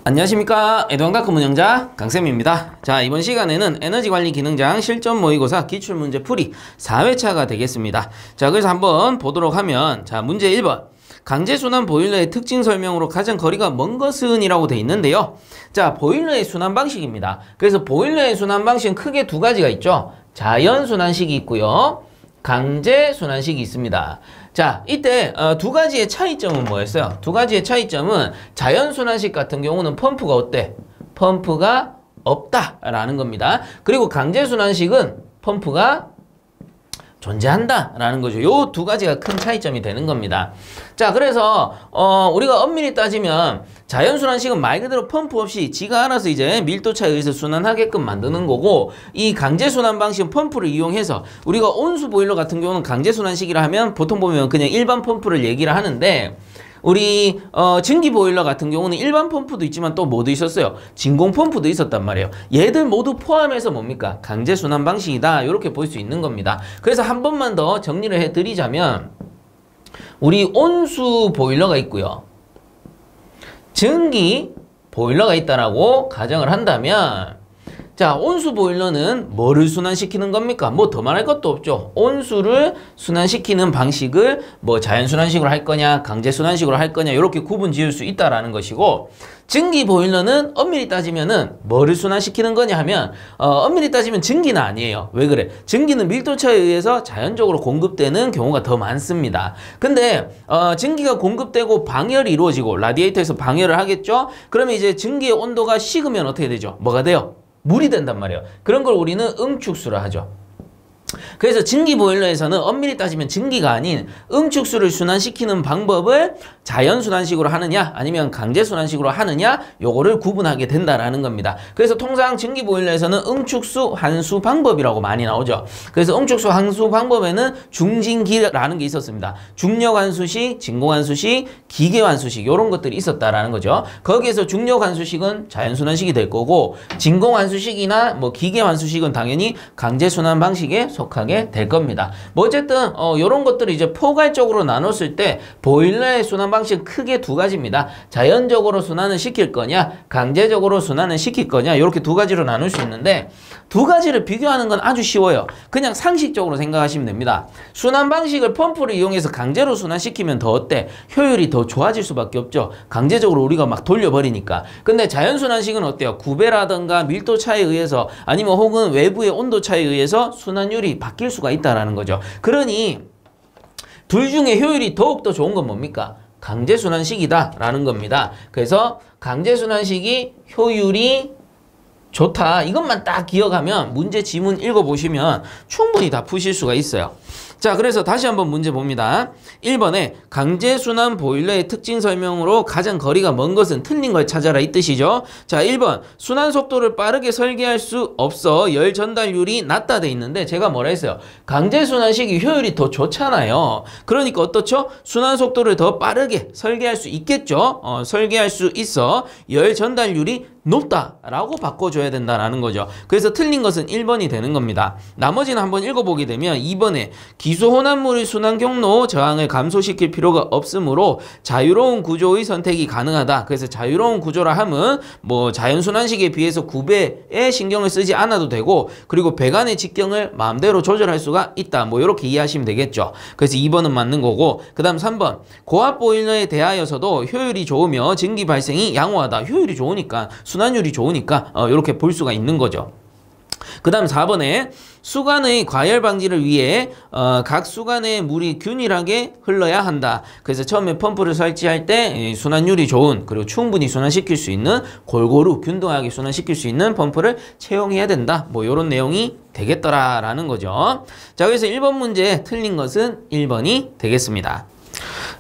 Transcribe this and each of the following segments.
안녕하십니까. 에듀왕다크 운영자 강쌤입니다. 자, 이번 시간에는 에너지관리 기능장 실전 모의고사 기출문제 풀이 4회차가 되겠습니다. 자, 그래서 한번 보도록 하면, 자, 문제 1번. 강제순환 보일러의 특징 설명으로 가장 거리가 먼 것은 이라고 돼 있는데요. 자, 보일러의 순환 방식입니다. 그래서 보일러의 순환 방식은 크게 두 가지가 있죠. 자연순환식이 있고요, 강제순환식이 있습니다. 자, 이때 두 가지의 차이점은 뭐였어요? 두 가지의 차이점은 자연순환식 같은 경우는 펌프가 어때? 펌프가 없다라는 겁니다. 그리고 강제순환식은 펌프가 존재한다 라는 거죠. 요 두 가지가 큰 차이점이 되는 겁니다. 자, 그래서 우리가 엄밀히 따지면 자연순환식은 말 그대로 펌프 없이 지가 알아서 이제 밀도차에 의해서 순환하게끔 만드는 거고, 이 강제순환 방식은 펌프를 이용해서, 우리가 온수 보일러 같은 경우는 강제순환식이라 하면 보통 보면 그냥 일반 펌프를 얘기를 하는데, 우리 증기 보일러 같은 경우는 일반 펌프도 있지만 또 뭐도 있었어요? 진공 펌프도 있었단 말이에요. 얘들 모두 포함해서 뭡니까? 강제순환 방식이다, 이렇게 볼 수 있는 겁니다. 그래서 한 번만 더 정리를 해드리자면, 우리 온수 보일러가 있고요, 증기 보일러가 있다라고 가정을 한다면, 자, 온수 보일러는 뭐를 순환시키는 겁니까? 뭐 더 말할 것도 없죠. 온수를 순환시키는 방식을 뭐 자연순환식으로 할 거냐, 강제순환식으로 할 거냐, 이렇게 구분 지을 수 있다라는 것이고, 증기 보일러는 엄밀히 따지면은 뭐를 순환시키는 거냐 하면, 엄밀히 따지면 증기는 아니에요. 왜 그래? 증기는 밀도차에 의해서 자연적으로 공급되는 경우가 더 많습니다. 근데 증기가 공급되고 방열이 이루어지고 라디에이터에서 방열을 하겠죠? 그러면 이제 증기의 온도가 식으면 어떻게 되죠? 뭐가 돼요? 물이 된단 말이에요. 그런 걸 우리는 응축수라 하죠. 그래서 증기 보일러에서는 엄밀히 따지면 증기가 아닌 응축수를 순환시키는 방법을 자연순환식으로 하느냐 아니면 강제순환식으로 하느냐, 요거를 구분하게 된다라는 겁니다. 그래서 통상 증기 보일러에서는 응축수 환수 방법이라고 많이 나오죠. 그래서 응축수 환수 방법에는 중진기라는 게 있었습니다. 중력 환수식, 진공 환수식, 기계 환수식, 요런 것들이 있었다라는 거죠. 거기에서 중력 환수식은 자연순환식이 될 거고, 진공 환수식이나 뭐 기계 환수식은 당연히 강제순환 방식에 속하게 될 겁니다. 뭐 어쨌든 이런 것들을 이제 포괄적으로 나눴을 때 보일러의 순환 방식은 크게 두 가지입니다. 자연적으로 순환을 시킬 거냐, 강제적으로 순환을 시킬 거냐, 이렇게 두 가지로 나눌 수 있는데, 두 가지를 비교하는 건 아주 쉬워요. 그냥 상식적으로 생각하시면 됩니다. 순환 방식을 펌프를 이용해서 강제로 순환시키면 더 어때? 효율이 더 좋아질 수밖에 없죠. 강제적으로 우리가 막 돌려버리니까. 근데 자연순환식은 어때요? 구배라든가 밀도 차에 의해서, 아니면 혹은 외부의 온도 차에 의해서 순환율이 바뀔 수가 있다라는 거죠. 그러니 둘 중에 효율이 더욱더 좋은 건 뭡니까? 강제순환식이다 라는 겁니다. 그래서 강제순환식이 효율이 좋다, 이것만 딱 기억하면 문제 지문 읽어보시면 충분히 다 푸실 수가 있어요. 자, 그래서 다시 한번 문제 봅니다. 1번에 강제순환 보일러의 특징 설명으로 가장 거리가 먼 것은 틀린 걸 찾아라, 이 뜻이죠. 자, 1번 순환 속도를 빠르게 설계할 수 없어 열 전달률이 낮다 돼 있는데, 제가 뭐라 했어요? 강제순환식이 효율이 더 좋잖아요. 그러니까 어떻죠? 순환 속도를 더 빠르게 설계할 수 있겠죠. 설계할 수 있어 열 전달률이 높다라고 바꿔줘야 된다라는 거죠. 그래서 틀린 것은 1번이 되는 겁니다. 나머지는 한번 읽어보게 되면 2번에 기소혼합물의 순환 경로 저항을 감소시킬 필요가 없으므로 자유로운 구조의 선택이 가능하다. 그래서 자유로운 구조라 함은 뭐 자연순환식에 비해서 9배의 신경을 쓰지 않아도 되고, 그리고 배관의 직경을 마음대로 조절할 수가 있다, 뭐 이렇게 이해하시면 되겠죠. 그래서 2번은 맞는 거고, 그 다음 3번 고압 보일러에 대하여서도 효율이 좋으며 증기 발생이 양호하다. 효율이 좋으니까, 순환율이 좋으니까 이렇게 볼 수가 있는 거죠. 그 다음 4번에 수관의 과열 방지를 위해 각 수관에 물이 균일하게 흘러야 한다. 그래서 처음에 펌프를 설치할 때 순환율이 좋은, 그리고 충분히 순환시킬 수 있는, 골고루 균등하게 순환시킬 수 있는 펌프를 채용해야 된다, 뭐 이런 내용이 되겠더라라는 거죠. 자, 그래서 1번 문제 틀린 것은 1번이 되겠습니다.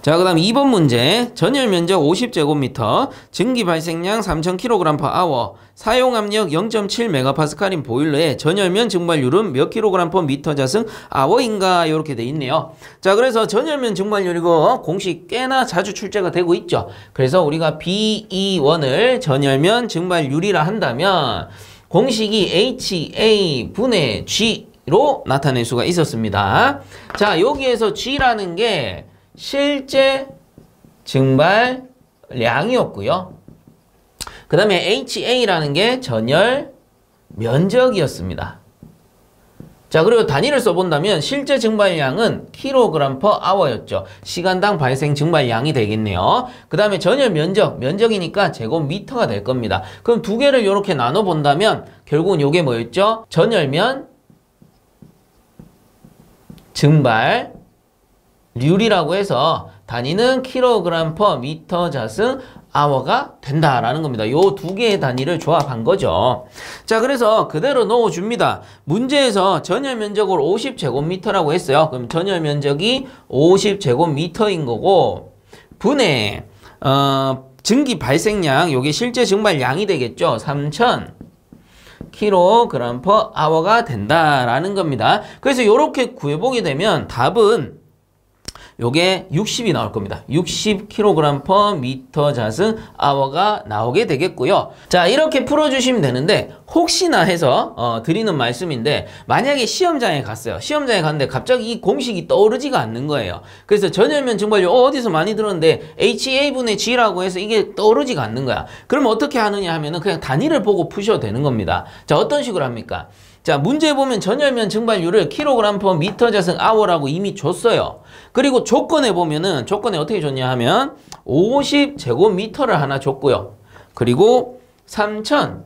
자, 그 다음 2번 문제. 전열 면적 50제곱미터, 증기 발생량 3000kg/h, 사용 압력 0.7MPa인 보일러의 전열면 증발률은 몇 kg/m 자승 hour인가, 이렇게 돼 있네요. 자, 그래서 전열면 증발률 이거 공식 꽤나 자주 출제가 되고 있죠. 그래서 우리가 BE1을 전열면 증발률이라 한다면 공식이 HA 분의 G로 나타낼 수가 있었습니다. 자, 여기에서 G라는 게 실제 증발량이었고요. 그 다음에 HA라는 게 전열 면적이었습니다. 자, 그리고 단위를 써본다면 실제 증발량은 kg/h였죠. 시간당 발생 증발량이 되겠네요. 그 다음에 전열 면적이니까 제곱미터가 될 겁니다. 그럼 두 개를 이렇게 나눠본다면 결국은 이게 뭐였죠? 전열면 증발률이라고 해서 단위는 kg/m/가 된다라는 겁니다. 요 두 개의 단위를 조합한 거죠. 자, 그래서 그대로 넣어줍니다. 문제에서 전열 면적을 50제곱미터라고 했어요. 그럼 전열 면적이 50제곱미터인 거고, 분해, 증기 발생량, 요게 실제 증발량이 되겠죠. 3000 kg/h가 된다라는 겁니다. 그래서 이렇게 구해보게 되면 답은 요게 60이 나올 겁니다. 60kg/m자승h가 나오게 되겠고요. 자, 이렇게 풀어주시면 되는데, 혹시나 해서 드리는 말씀인데, 만약에 시험장에 갔어요. 시험장에 갔는데 갑자기 이 공식이 떠오르지가 않는 거예요. 그래서 전열면 증발률 어디서 많이 들었는데 HA분의 G라고 해서 이게 떠오르지가 않는 거야. 그럼 어떻게 하느냐 하면은 그냥 단위를 보고 푸셔도 되는 겁니다. 자, 어떤 식으로 합니까? 자, 문제에 보면 전열면 증발률을 kg/m자승h라고 이미 줬어요. 그리고 조건에 보면은, 조건에 어떻게 줬냐 하면 50제곱미터를 하나 줬고요. 그리고 3000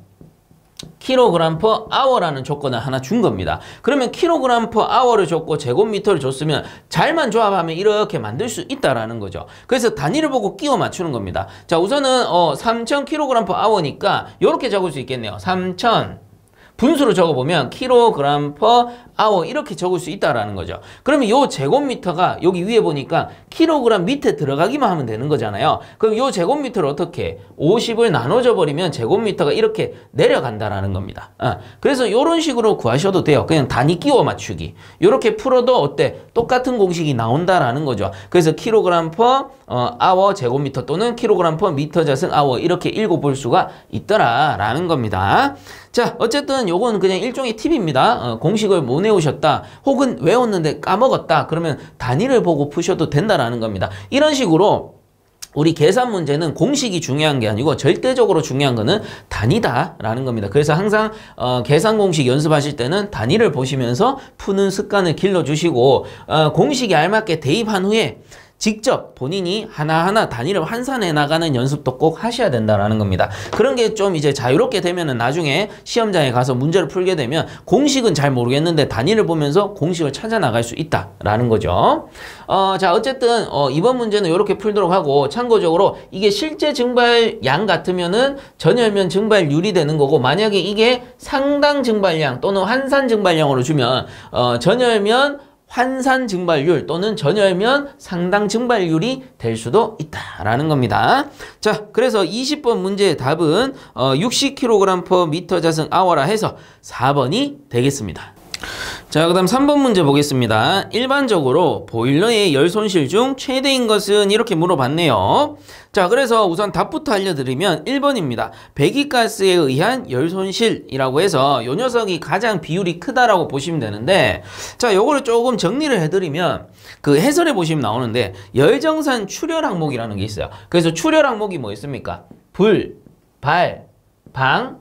kg/h라는 조건을 하나 준 겁니다. 그러면 kg/h를 줬고 제곱미터를 줬으면 잘만 조합하면 이렇게 만들 수 있다라는 거죠. 그래서 단위를 보고 끼워 맞추는 겁니다. 자, 우선은 3000 kg/h니까 이렇게 적을 수 있겠네요. 3000 분수로 적어보면 kg/h 이렇게 적을 수 있다라는 거죠. 그러면 요 제곱미터가 여기 위에 보니까 kg 밑에 들어가기만 하면 되는 거잖아요. 그럼 요 제곱미터를 어떻게 50을 나눠줘 버리면 제곱미터가 이렇게 내려간다라는 겁니다. 그래서 요런 식으로 구하셔도 돼요. 그냥 단위 끼워 맞추기. 요렇게 풀어도 어때? 똑같은 공식이 나온다라는 거죠. 그래서 kg/h 제곱미터 또는 kg/m자승h 이렇게 읽어볼 수가 있더라라는 겁니다. 자, 어쨌든 요건 그냥 일종의 팁입니다. 공식을 못 외우셨다, 혹은 외웠는데 까먹었다, 그러면 단위를 보고 푸셔도 된다라는 겁니다. 이런 식으로 우리 계산 문제는 공식이 중요한 게 아니고 절대적으로 중요한 거는 단위다라는 겁니다. 그래서 항상 계산 공식 연습하실 때는 단위를 보시면서 푸는 습관을 길러주시고, 공식에 알맞게 대입한 후에 직접 본인이 하나하나 단위를 환산해 나가는 연습도 꼭 하셔야 된다라는 겁니다. 그런 게 좀 이제 자유롭게 되면은 나중에 시험장에 가서 문제를 풀게 되면 공식은 잘 모르겠는데 단위를 보면서 공식을 찾아 나갈 수 있다라는 거죠. 자, 어쨌든 이번 문제는 이렇게 풀도록 하고, 참고적으로 이게 실제 증발량 같으면은 전열면 증발률이 되는 거고, 만약에 이게 상당 증발량 또는 환산 증발량으로 주면 전열면 환산 증발률 또는 전열면 상당 증발률이 될 수도 있다라는 겁니다. 자, 그래서 20번 문제의 답은 60kg/m자승h라 해서 4번이 되겠습니다. 자, 그 다음 3번 문제 보겠습니다. 일반적으로 보일러의 열 손실 중 최대인 것은 이렇게 물어봤네요. 자, 그래서 우선 답부터 알려드리면 1번입니다. 배기가스에 의한 열 손실이라고 해서 요 녀석이 가장 비율이 크다라고 보시면 되는데, 자, 요거를 조금 정리를 해드리면 그 해설에 보시면 나오는데 열정산 출혈 항목이라는 게 있어요. 그래서 출혈 항목이 뭐 있습니까? 불, 발, 방,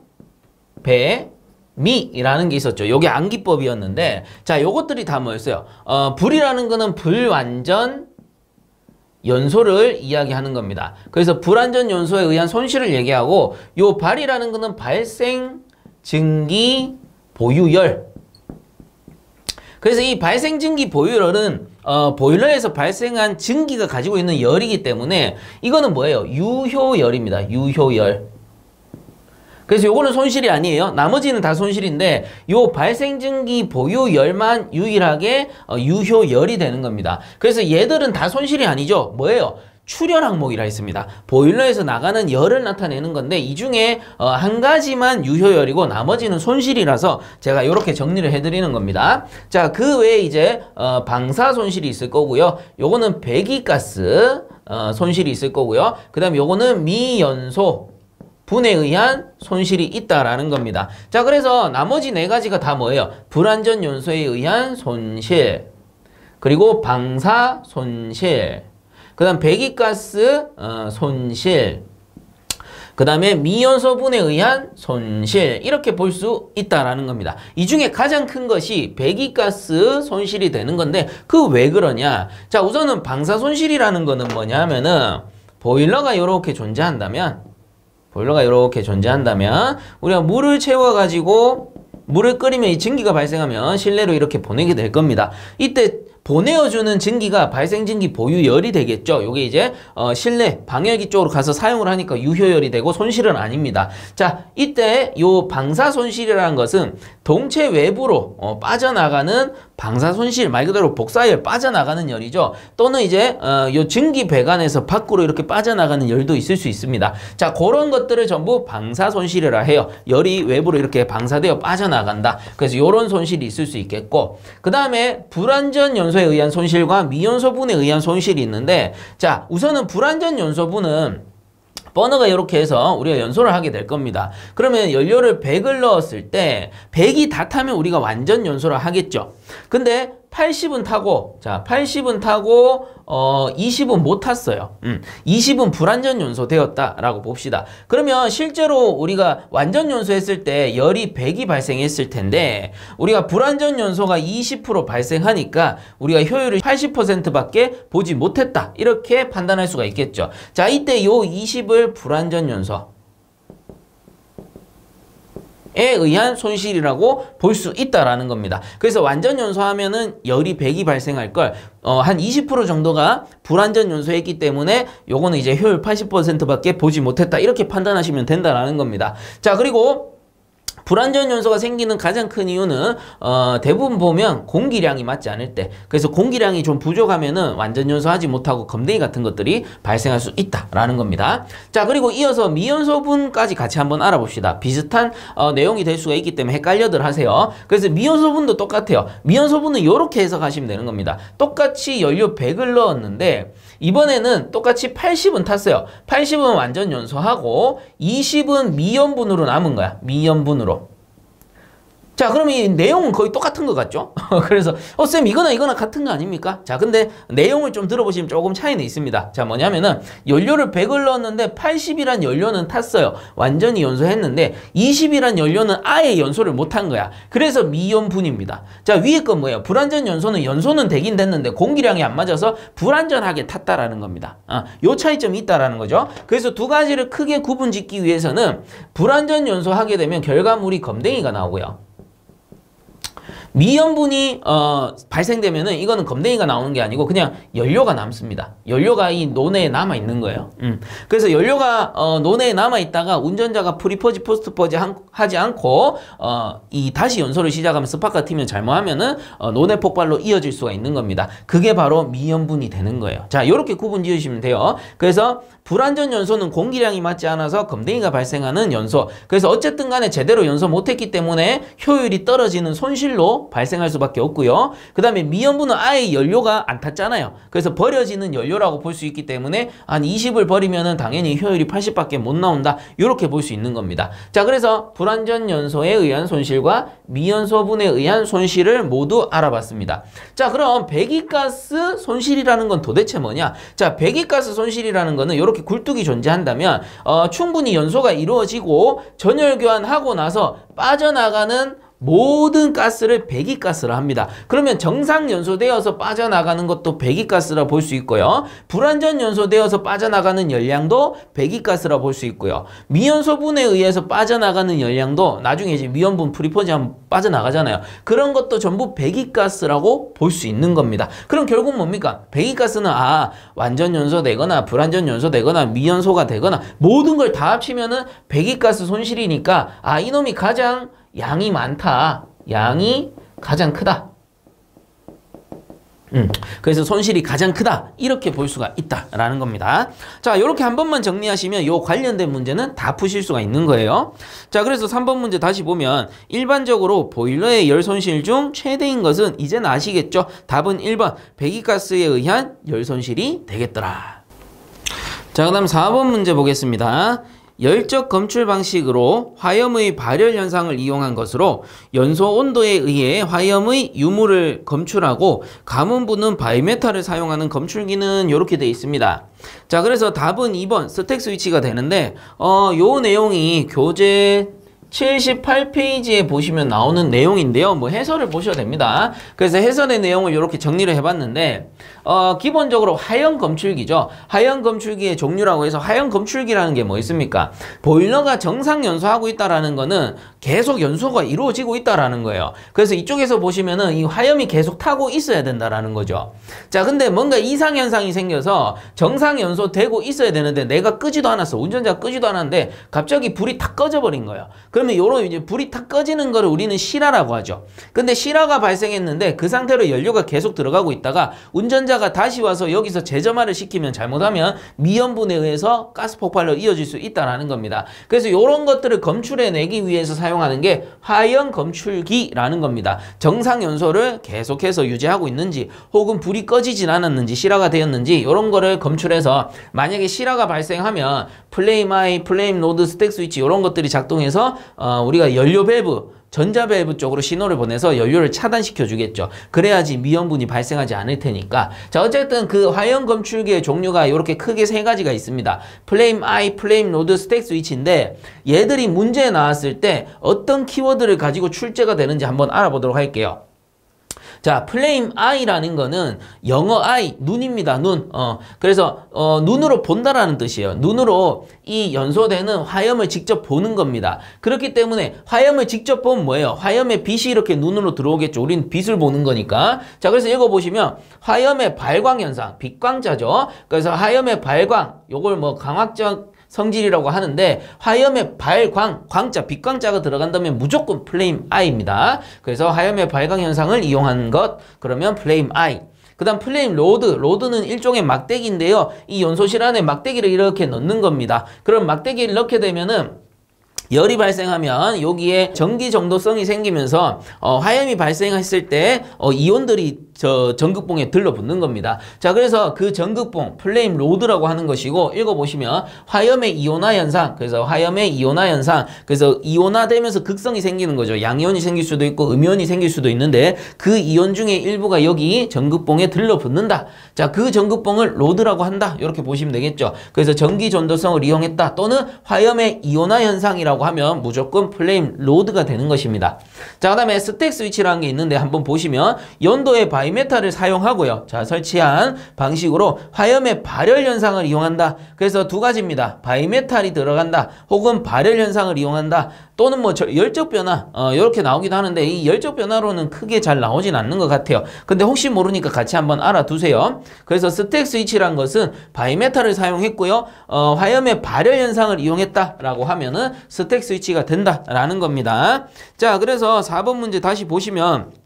배, 미라는 게 있었죠. 요게 암기법이었는데, 자, 요것들이 다 뭐였어요? 불이라는 거는 불완전 연소를 이야기하는 겁니다. 그래서 불완전 연소에 의한 손실을 얘기하고, 요 발이라는 거는 발생 증기 보유열. 그래서 이 발생 증기 보유열은 보일러에서 발생한 증기가 가지고 있는 열이기 때문에 이거는 뭐예요? 유효열입니다. 유효열. 그래서 요거는 손실이 아니에요. 나머지는 다 손실인데 요 발생증기 보유열만 유일하게 유효열이 되는 겁니다. 그래서 얘들은 다 손실이 아니죠. 뭐예요? 출혈 항목이라 했습니다. 보일러에서 나가는 열을 나타내는 건데 이 중에 한 가지만 유효열이고 나머지는 손실이라서 제가 이렇게 정리를 해드리는 겁니다. 자, 그 외에 이제 방사 손실이 있을 거고요. 요거는 배기가스 손실이 있을 거고요. 그 다음에 요거는 미연소 분에 의한 손실이 있다라는 겁니다. 자, 그래서 나머지 네 가지가 다 뭐예요? 불완전 연소에 의한 손실, 그리고 방사 손실, 그 다음 배기가스 손실, 그 다음에 미연소분에 의한 손실 이렇게 볼 수 있다라는 겁니다. 이 중에 가장 큰 것이 배기가스 손실이 되는 건데 그 왜 그러냐? 자, 우선은 방사 손실이라는 거는 뭐냐면은 보일러가 이렇게 존재한다면 우리가 물을 채워가지고 물을 끓이면 이 증기가 발생하면 실내로 이렇게 보내게 될 겁니다. 이때 보내어주는 증기가 발생 증기 보유열이 되겠죠. 이게 이제 실내 방열기 쪽으로 가서 사용을 하니까 유효열이 되고 손실은 아닙니다. 자, 이때 요 방사 손실이라는 것은 동체 외부로 빠져나가는 방사 손실, 말 그대로 복사열 빠져나가는 열이죠. 또는 이제 요 증기 배관에서 밖으로 이렇게 빠져나가는 열도 있을 수 있습니다. 자, 그런 것들을 전부 방사 손실이라 해요. 열이 외부로 이렇게 방사되어 빠져나간다. 그래서 요런 손실이 있을 수 있겠고, 그 다음에 불완전 연소에 의한 손실과 미연소분에 의한 손실이 있는데, 자, 우선은 불완전 연소분은 버너가 이렇게 해서 우리가 연소를 하게 될 겁니다. 그러면 연료를 100을 넣었을 때 100이 다 타면 우리가 완전 연소를 하겠죠. 근데 80은 타고, 자, 80은 타고 20은 못 탔어요. 20은 불완전 연소되었다라고 봅시다. 그러면 실제로 우리가 완전 연소했을 때 열이 100이 발생했을 텐데 우리가 불완전 연소가 20% 발생하니까 우리가 효율을 80%밖에 보지 못했다. 이렇게 판단할 수가 있겠죠. 자, 이때 요 20을 불완전 연소 에 의한 손실이라고 볼 수 있다라는 겁니다. 그래서 완전 연소하면은 열이 100이 발생할 걸 한 20% 정도가 불완전 연소했기 때문에 요거는 이제 효율 80%밖에 보지 못했다 이렇게 판단하시면 된다라는 겁니다. 자, 그리고 불완전 연소가 생기는 가장 큰 이유는 대부분 보면 공기량이 맞지 않을 때, 그래서 공기량이 좀 부족하면은 완전 연소하지 못하고 검댕이 같은 것들이 발생할 수 있다라는 겁니다. 자, 그리고 이어서 미연소분까지 같이 한번 알아봅시다. 비슷한 내용이 될 수가 있기 때문에 헷갈려들 하세요. 그래서 미연소분도 똑같아요. 미연소분은 이렇게 해석하시면 되는 겁니다. 똑같이 연료 100을 넣었는데 이번에는 똑같이 80은 탔어요. 80은 완전 연소하고 20은 미연분으로 남은 거야. 미연분으로. 자, 그러면 이 내용은 거의 똑같은 것 같죠? 그래서 쌤 이거나 같은 거 아닙니까? 자, 근데 내용을 좀 들어보시면 조금 차이는 있습니다. 자, 뭐냐면은 연료를 100을 넣었는데 80이란 연료는 탔어요. 완전히 연소했는데 20이란 연료는 아예 연소를 못한 거야. 그래서 미연분입니다. 자, 위에 건 뭐예요? 불완전 연소는 되긴 됐는데 공기량이 안 맞아서 불완전하게 탔다라는 겁니다. 요 차이점이 있다라는 거죠. 그래서 두 가지를 크게 구분 짓기 위해서는 불완전 연소하게 되면 결과물이 검댕이가 나오고요. 미연분이 발생되면은 이거는 검댕이가 나오는 게 아니고 그냥 연료가 남습니다. 연료가 이 논에에 남아 있는 거예요. 그래서 연료가 논에에 남아 있다가 운전자가 프리퍼지 포스트퍼지 하지 않고 이 다시 연소를 시작하면 스파크가 튀면 잘못하면은 논의 폭발로 이어질 수가 있는 겁니다. 그게 바로 미연분이 되는 거예요. 자, 이렇게 구분 지으시면 돼요. 그래서 불완전 연소는 공기량이 맞지 않아서 검댕이가 발생하는 연소. 그래서 어쨌든 간에 제대로 연소 못했기 때문에 효율이 떨어지는 손실로 발생할 수밖에 없고요. 그 다음에 미연분은 아예 연료가 안 탔잖아요. 그래서 버려지는 연료라고 볼 수 있기 때문에 한 20을 버리면은 당연히 효율이 80밖에 못 나온다. 이렇게 볼 수 있는 겁니다. 자, 그래서 불완전 연소에 의한 손실과 미연소분에 의한 손실을 모두 알아봤습니다. 자, 그럼 배기가스 손실이라는 건 도대체 뭐냐? 자, 배기가스 손실이라는 거는 이렇게 굴뚝이 존재한다면 충분히 연소가 이루어지고 전열 교환하고 나서 빠져나가는 모든 가스를 배기가스라 합니다. 그러면 정상 연소되어서 빠져나가는 것도 배기가스라 볼 수 있고요. 불완전 연소되어서 빠져나가는 열량도 배기가스라 볼 수 있고요. 미연소분에 의해서 빠져나가는 열량도 나중에 이제 미연분 프리퍼지 하면 빠져나가잖아요. 그런 것도 전부 배기가스라고 볼 수 있는 겁니다. 그럼 결국 뭡니까? 배기가스는 완전 연소되거나 불완전 연소되거나 미연소가 되거나 모든 걸 다 합치면은 배기가스 손실이니까 이놈이 가장 양이 많다. 양이 가장 크다. 그래서 손실이 가장 크다. 이렇게 볼 수가 있다라는 겁니다. 자, 이렇게 한 번만 정리하시면 요 관련된 문제는 다 푸실 수가 있는 거예요. 자, 그래서 3번 문제 다시 보면 일반적으로 보일러의 열 손실 중 최대인 것은 이제는 아시겠죠? 답은 1번 배기가스에 의한 열 손실이 되겠더라. 자, 그 다음 4번 문제 보겠습니다. 열적 검출 방식으로 화염의 발열 현상을 이용한 것으로 연소 온도에 의해 화염의 유물을 검출하고 가문부는 바이메탈을 사용하는 검출기는 이렇게 되어 있습니다. 자, 그래서 답은 2번 스택 스위치가 되는데 요 내용이 교재 78페이지에 보시면 나오는 내용인데요. 뭐 해설을 보셔도 됩니다. 그래서 해설의 내용을 이렇게 정리를 해봤는데 기본적으로 하연 검출기죠. 하연 검출기의 종류라고 해서 하연 검출기라는 게 뭐 있습니까? 보일러가 정상 연소하고 있다라는 거는 계속 연소가 이루어지고 있다라는 거예요. 그래서 이쪽에서 보시면은 이 화염이 계속 타고 있어야 된다라는 거죠. 자, 근데 뭔가 이상 현상이 생겨서 정상 연소되고 있어야 되는데 내가 끄지도 않았어. 운전자가 끄지도 않았는데 갑자기 불이 탁 꺼져 버린 거예요. 그러면 요런 이제 불이 탁 꺼지는 거를 우리는 실화라고 하죠. 근데 실화가 발생했는데 그 상태로 연료가 계속 들어가고 있다가 운전자가 다시 와서 여기서 재점화를 시키면 잘못하면 미연분에 의해서 가스 폭발로 이어질 수 있다는 겁니다. 그래서 이런 것들을 검출해내기 위해서 사용하는 게 화연 검출기라는 겁니다. 정상 연소를 계속해서 유지하고 있는지 혹은 불이 꺼지진 않았는지 실화가 되었는지 이런 거를 검출해서 만약에 실화가 발생하면 플레임 아이, 플레임 로드, 스택 스위치 이런 것들이 작동해서 우리가 연료 밸브 전자 밸브 쪽으로 신호를 보내서 연료를 차단시켜 주겠죠. 그래야지 미연분이 발생하지 않을 테니까. 자, 어쨌든 그 화연 검출기의 종류가 이렇게 크게 세 가지가 있습니다. 플레임 아이, 플레임 로드, 스택 스위치인데 얘들이 문제에 나왔을 때 어떤 키워드를 가지고 출제가 되는지 한번 알아보도록 할게요. 자, 플레임 아이라는 거는 영어 아이, 눈입니다. 눈. 그래서 눈으로 본다라는 뜻이에요. 눈으로 이 연소되는 화염을 직접 보는 겁니다. 그렇기 때문에 화염을 직접 보면 뭐예요? 화염의 빛이 이렇게 눈으로 들어오겠죠. 우리는 빛을 보는 거니까. 자, 그래서 읽어보시면 화염의 발광 현상, 빛광자죠. 그래서 화염의 발광, 요걸 뭐 광학적 성질이라고 하는데 화염의 발광, 광자, 빛광자가 들어간다면 무조건 플레임 아이입니다. 그래서 화염의 발광 현상을 이용한 것, 그러면 플레임 아이. 그 다음 플레임 로드, 로드는 일종의 막대기인데요. 이 연소실 안에 막대기를 이렇게 넣는 겁니다. 그럼 막대기를 넣게 되면은 열이 발생하면 여기에 전기 정도성이 생기면서 화염이 발생했을 때 이온들이 전극봉에 들러붙는 겁니다. 자, 그래서 그 전극봉 플레임 로드라고 하는 것이고 읽어보시면 화염의 이온화 현상, 그래서 화염의 이온화 현상, 그래서 이온화되면서 극성이 생기는 거죠. 양이온이 생길 수도 있고 음이온이 생길 수도 있는데 그 이온 중에 일부가 여기 전극봉에 들러붙는다. 자, 그 전극봉을 로드라고 한다. 이렇게 보시면 되겠죠. 그래서 전기 전도성을 이용했다 또는 화염의 이온화 현상이라고 하면 무조건 플레임 로드가 되는 것입니다. 자, 그 다음에 스택 스위치라는 게 있는데 한번 보시면 연도의 바이메탈을 사용하고요. 자, 설치한 방식으로 화염의 발열 현상을 이용한다. 그래서 두 가지입니다. 바이메탈이 들어간다. 혹은 발열 현상을 이용한다. 또는 뭐 열적 변화 이렇게 나오기도 하는데 이 열적 변화로는 크게 잘 나오진 않는 것 같아요. 근데 혹시 모르니까 같이 한번 알아두세요. 그래서 스택 스위치란 것은 바이메탈을 사용했고요. 화염의 발열 현상을 이용했다라고 하면은 스택 스위치가 된다라는 겁니다. 자, 그래서 4번 문제 다시 보시면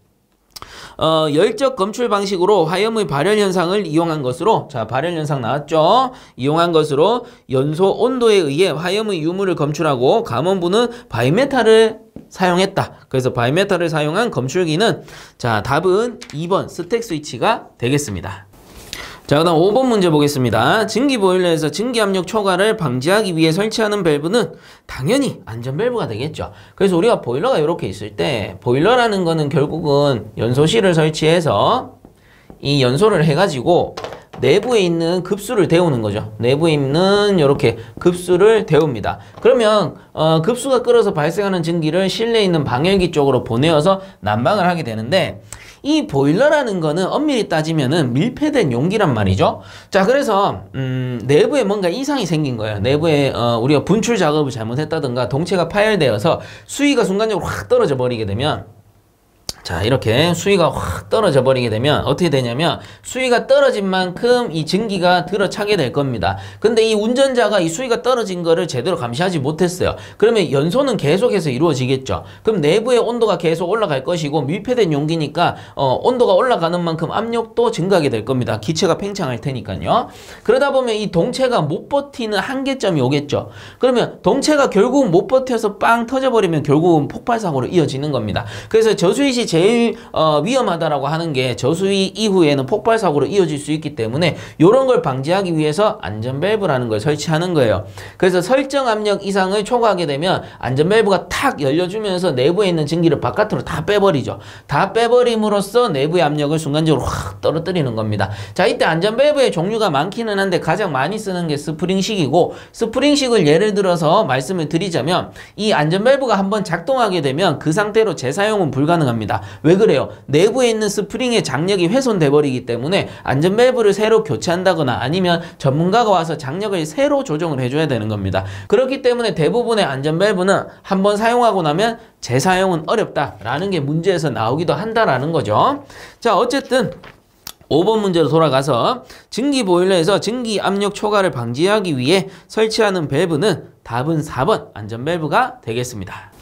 열적 검출 방식으로 화염의 발열 현상을 이용한 것으로, 자, 발열 현상 나왔죠? 이용한 것으로 연소 온도에 의해 화염의 유물을 검출하고 감원부는 바이메탈을 사용했다. 그래서 바이메탈을 사용한 검출기는, 자, 답은 2번 스택 스위치가 되겠습니다. 자, 그 다음 5번 문제 보겠습니다. 증기 보일러에서 증기 압력 초과를 방지하기 위해 설치하는 밸브는 당연히 안전 밸브가 되겠죠. 그래서 우리가 보일러가 이렇게 있을 때, 보일러라는 거는 결국은 연소실을 설치해서 이 연소를 해가지고 내부에 있는 급수를 데우는 거죠. 내부에 있는 이렇게 급수를 데웁니다. 그러면 급수가 끓어서 발생하는 증기를 실내에 있는 방열기 쪽으로 보내어서 난방을 하게 되는데, 이 보일러라는 거는 엄밀히 따지면은 밀폐된 용기란 말이죠. 자, 그래서 내부에 뭔가 이상이 생긴 거예요. 내부에 우리가 분출 작업을 잘못했다든가 동체가 파열되어서 수위가 순간적으로 확 떨어져 버리게 되면, 자, 이렇게 수위가 확 떨어져 버리게 되면 어떻게 되냐면 수위가 떨어진 만큼 이 증기가 들어차게 될 겁니다. 근데 이 운전자가 이 수위가 떨어진 거를 제대로 감시하지 못했어요. 그러면 연소는 계속해서 이루어지겠죠. 그럼 내부의 온도가 계속 올라갈 것이고 밀폐된 용기니까 온도가 올라가는 만큼 압력도 증가하게 될 겁니다. 기체가 팽창할 테니까요. 그러다 보면 이 동체가 못 버티는 한계점이 오겠죠. 그러면 동체가 결국은 못 버텨서 빵 터져버리면 결국은 폭발사고로 이어지는 겁니다. 그래서 저수위시 제일 위험하다라고 하는 게 저수위 이후에는 폭발 사고로 이어질 수 있기 때문에 이런 걸 방지하기 위해서 안전 밸브라는 걸 설치하는 거예요. 그래서 설정 압력 이상을 초과하게 되면 안전 밸브가 탁 열려주면서 내부에 있는 증기를 바깥으로 다 빼버리죠. 다 빼버림으로써 내부의 압력을 순간적으로 확 떨어뜨리는 겁니다. 자, 이때 안전 밸브의 종류가 많기는 한데 가장 많이 쓰는 게 스프링식이고, 스프링식을 예를 들어서 말씀을 드리자면 이 안전 밸브가 한번 작동하게 되면 그 상태로 재사용은 불가능합니다. 왜 그래요? 내부에 있는 스프링의 장력이 훼손돼 버리기 때문에 안전 밸브를 새로 교체한다거나 아니면 전문가가 와서 장력을 새로 조정을 해줘야 되는 겁니다. 그렇기 때문에 대부분의 안전 밸브는 한번 사용하고 나면 재사용은 어렵다라는 게 문제에서 나오기도 한다라는 거죠. 자, 어쨌든 5번 문제로 돌아가서 증기 보일러에서 증기 압력 초과를 방지하기 위해 설치하는 밸브는 답은 4번 안전 밸브가 되겠습니다.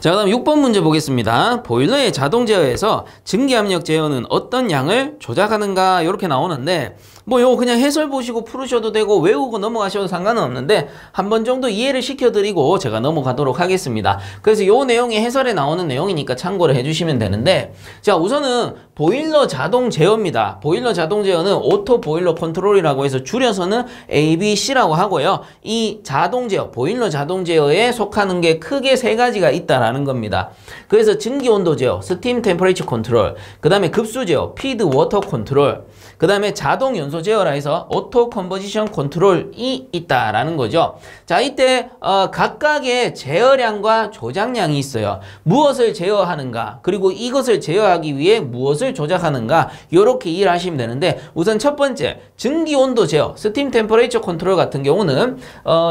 자, 그다음 6번 문제 보겠습니다. 보일러의 자동 제어에서 증기 압력 제어는 어떤 양을 조작하는가 이렇게 나오는데, 뭐 요거 그냥 해설 보시고 풀으셔도 되고 외우고 넘어가셔도 상관은 없는데 한 번 정도 이해를 시켜드리고 제가 넘어가도록 하겠습니다. 그래서 요 내용이 해설에 나오는 내용이니까 참고를 해주시면 되는데, 자, 우선은 보일러 자동 제어입니다. 보일러 자동 제어는 오토 보일러 컨트롤이라고 해서 줄여서는 ABC라고 하고요. 이 자동 제어, 보일러 자동 제어에 속하는 게 크게 세 가지가 있다라는 겁니다. 그래서 증기 온도 제어, 스팀 템퍼레이처 컨트롤, 그 다음에 급수 제어, 피드 워터 컨트롤, 그 다음에 자동 연소 제어라 해서 오토 컨버지션 컨트롤이 있다라는 거죠. 자, 이때 각각의 제어량과 조작량이 있어요. 무엇을 제어하는가, 그리고 이것을 제어하기 위해 무엇을 조작하는가, 이렇게 이해를 하시면 되는데, 우선 첫 번째 증기 온도 제어, 스팀 템퍼레이처 컨트롤 같은 경우는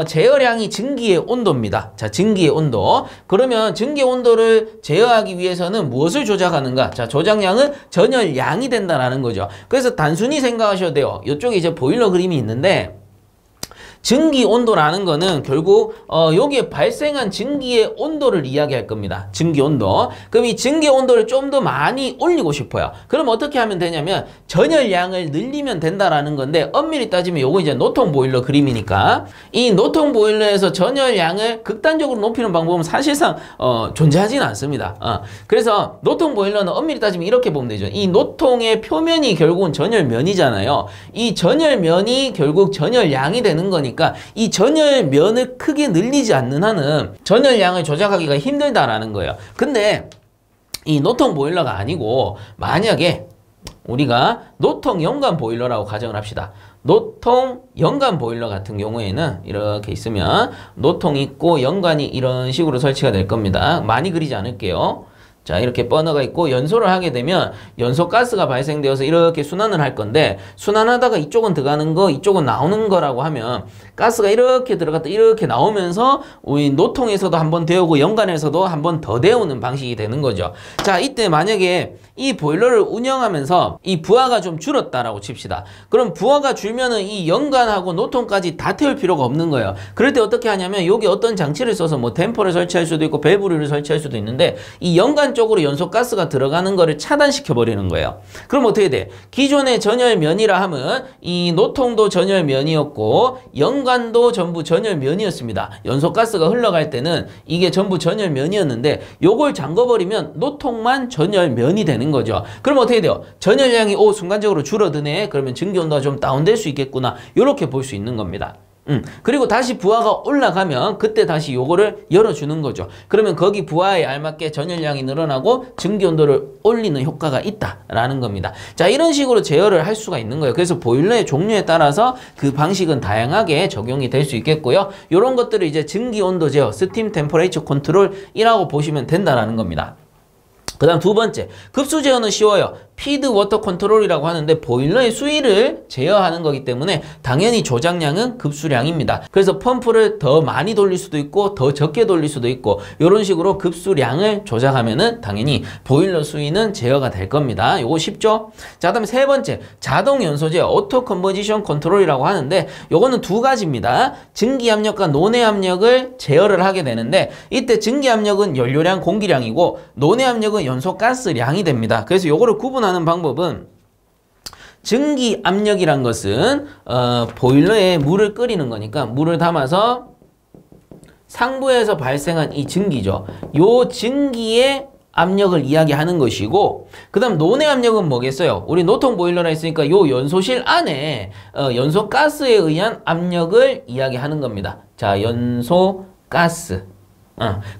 제어량이 증기의 온도입니다. 자, 증기의 온도. 그러면 증기 온도를 제어하기 위해서는 무엇을 조작하는가? 자, 조작량은 전열량이 된다라는 거죠. 그래서 단순히 생각하셔도 돼요. 이쪽에 이제 보일러 그림이 있는데, 증기 온도라는 거는 결국 여기에 발생한 증기의 온도를 이야기할 겁니다. 증기 온도. 그럼 이 증기 온도를 좀 더 많이 올리고 싶어요. 그럼 어떻게 하면 되냐면 전열량을 늘리면 된다라는 건데, 엄밀히 따지면 요거 이제 노통 보일러 그림이니까 이 노통 보일러에서 전열량을 극단적으로 높이는 방법은 사실상 존재하지는 않습니다. 그래서 노통 보일러는 엄밀히 따지면 이렇게 보면 되죠. 이 노통의 표면이 결국은 전열면이잖아요. 이 전열면이 결국 전열량이 되는 거니까 이 전열면을 크게 늘리지 않는 한은 전열량을 조작하기가 힘들다라는 거예요. 근데 이 노통 보일러가 아니고 만약에 우리가 노통 연관 보일러라고 가정을 합시다. 노통 연관 보일러 같은 경우에는 이렇게 있으면 노통 있고 연관이 이런 식으로 설치가 될 겁니다. 많이 그리지 않을게요. 자, 이렇게 버너가 있고 연소를 하게 되면 연소 가스가 발생되어서 이렇게 순환을 할 건데, 순환하다가 이쪽은 들어가는 거 이쪽은 나오는 거라고 하면 가스가 이렇게 들어갔다 이렇게 나오면서 우리 노통에서도 한번 데우고 연관에서도 한번 더 데우는 방식이 되는 거죠. 자, 이때 만약에 이 보일러를 운영하면서 이 부하가 좀 줄었다라고 칩시다. 그럼 부하가 줄면은 이 연관하고 노통까지 다 태울 필요가 없는 거예요. 그럴 때 어떻게 하냐면 여기 어떤 장치를 써서 뭐 댐퍼를 설치할 수도 있고 밸브를 설치할 수도 있는데, 이 연관 쪽으로 연소 가스가 들어가는 거를 차단시켜 버리는 거예요. 그럼 어떻게 돼? 기존의 전열면이라 하면 이 노통도 전열면이었고 연관도 전부 전열면이었습니다. 연소 가스가 흘러갈 때는 이게 전부 전열면이었는데 요걸 잠궈 버리면 노통만 전열면이 되는 거죠. 그럼 어떻게 돼요? 전열량이 순간적으로 줄어드네. 그러면 증기 온도가 좀 다운될 수 있겠구나. 이렇게 볼 수 있는 겁니다. 그리고 다시 부하가 올라가면 그때 다시 요거를 열어주는 거죠. 그러면 거기 부하에 알맞게 전열량이 늘어나고 증기 온도를 올리는 효과가 있다라는 겁니다. 자, 이런 식으로 제어를 할 수가 있는 거예요. 그래서 보일러의 종류에 따라서 그 방식은 다양하게 적용이 될 수 있겠고요. 이런 것들을 이제 증기 온도 제어, 스팀 템퍼레이처 컨트롤이라고 보시면 된다라는 겁니다. 그 다음 두 번째, 급수 제어는 쉬워요. 피드 워터 컨트롤이라고 하는데 보일러의 수위를 제어하는 거기 때문에 당연히 조작량은 급수량입니다. 그래서 펌프를 더 많이 돌릴 수도 있고 더 적게 돌릴 수도 있고 이런 식으로 급수량을 조작하면은 당연히 보일러 수위는 제어가 될 겁니다. 요거 쉽죠? 자, 그다음에 세 번째, 자동 연소 제어, 오토 컨버지션 컨트롤이라고 하는데 요거는 두 가지입니다. 증기 압력과 논의 압력을 제어를 하게 되는데, 이때 증기 압력은 연료량, 공기량이고 논의 압력은 연소 가스량이 됩니다. 그래서 요거를 구분하는 방법은, 증기 압력이란 것은 보일러에 물을 끓이는 거니까 물을 담아서 상부에서 발생한 이 증기죠. 요 증기의 압력을 이야기하는 것이고, 그 다음 논의 압력은 뭐겠어요? 우리 노통 보일러라 했으니까 요 연소실 안에 연소가스에 의한 압력을 이야기하는 겁니다. 자, 연소가스.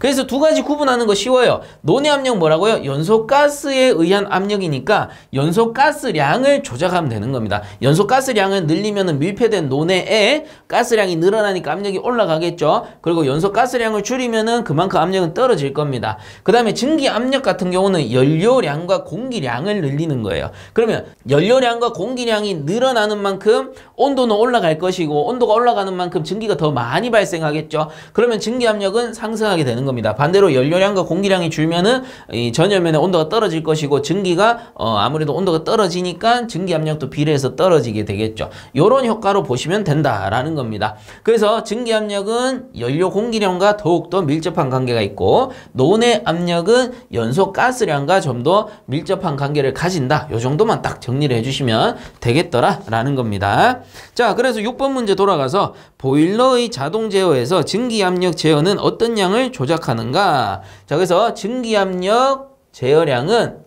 그래서 두 가지 구분하는 거 쉬워요. 논의 압력 뭐라고요? 연소가스에 의한 압력이니까 연소가스량을 조작하면 되는 겁니다. 연소가스량을 늘리면 밀폐된 논에에 가스량이 늘어나니까 압력이 올라가겠죠. 그리고 연소가스량을 줄이면 그만큼 압력은 떨어질 겁니다. 그 다음에 증기압력 같은 경우는 연료량과 공기량을 늘리는 거예요. 그러면 연료량과 공기량이 늘어나는 만큼 온도는 올라갈 것이고, 온도가 올라가는 만큼 증기가 더 많이 발생하겠죠. 그러면 증기압력은 상승하게 되는 겁니다. 반대로 연료량과 공기량이 줄면은 이 전열면의 온도가 떨어질 것이고, 증기가 아무래도 온도가 떨어지니까 증기압력도 비례해서 떨어지게 되겠죠. 요런 효과로 보시면 된다라는 겁니다. 그래서 증기압력은 연료 공기량과 더욱더 밀접한 관계가 있고, 논의 압력은 연소 가스량과 좀 더 밀접한 관계를 가진다. 요 정도만 딱 정리를 해주시면 되겠더라라는 겁니다. 자, 그래서 6번 문제 돌아가서 보일러의 자동 제어에서 증기압력 제어는 어떤 양을 조작하는가? 자, 그래서 증기압력 제어량은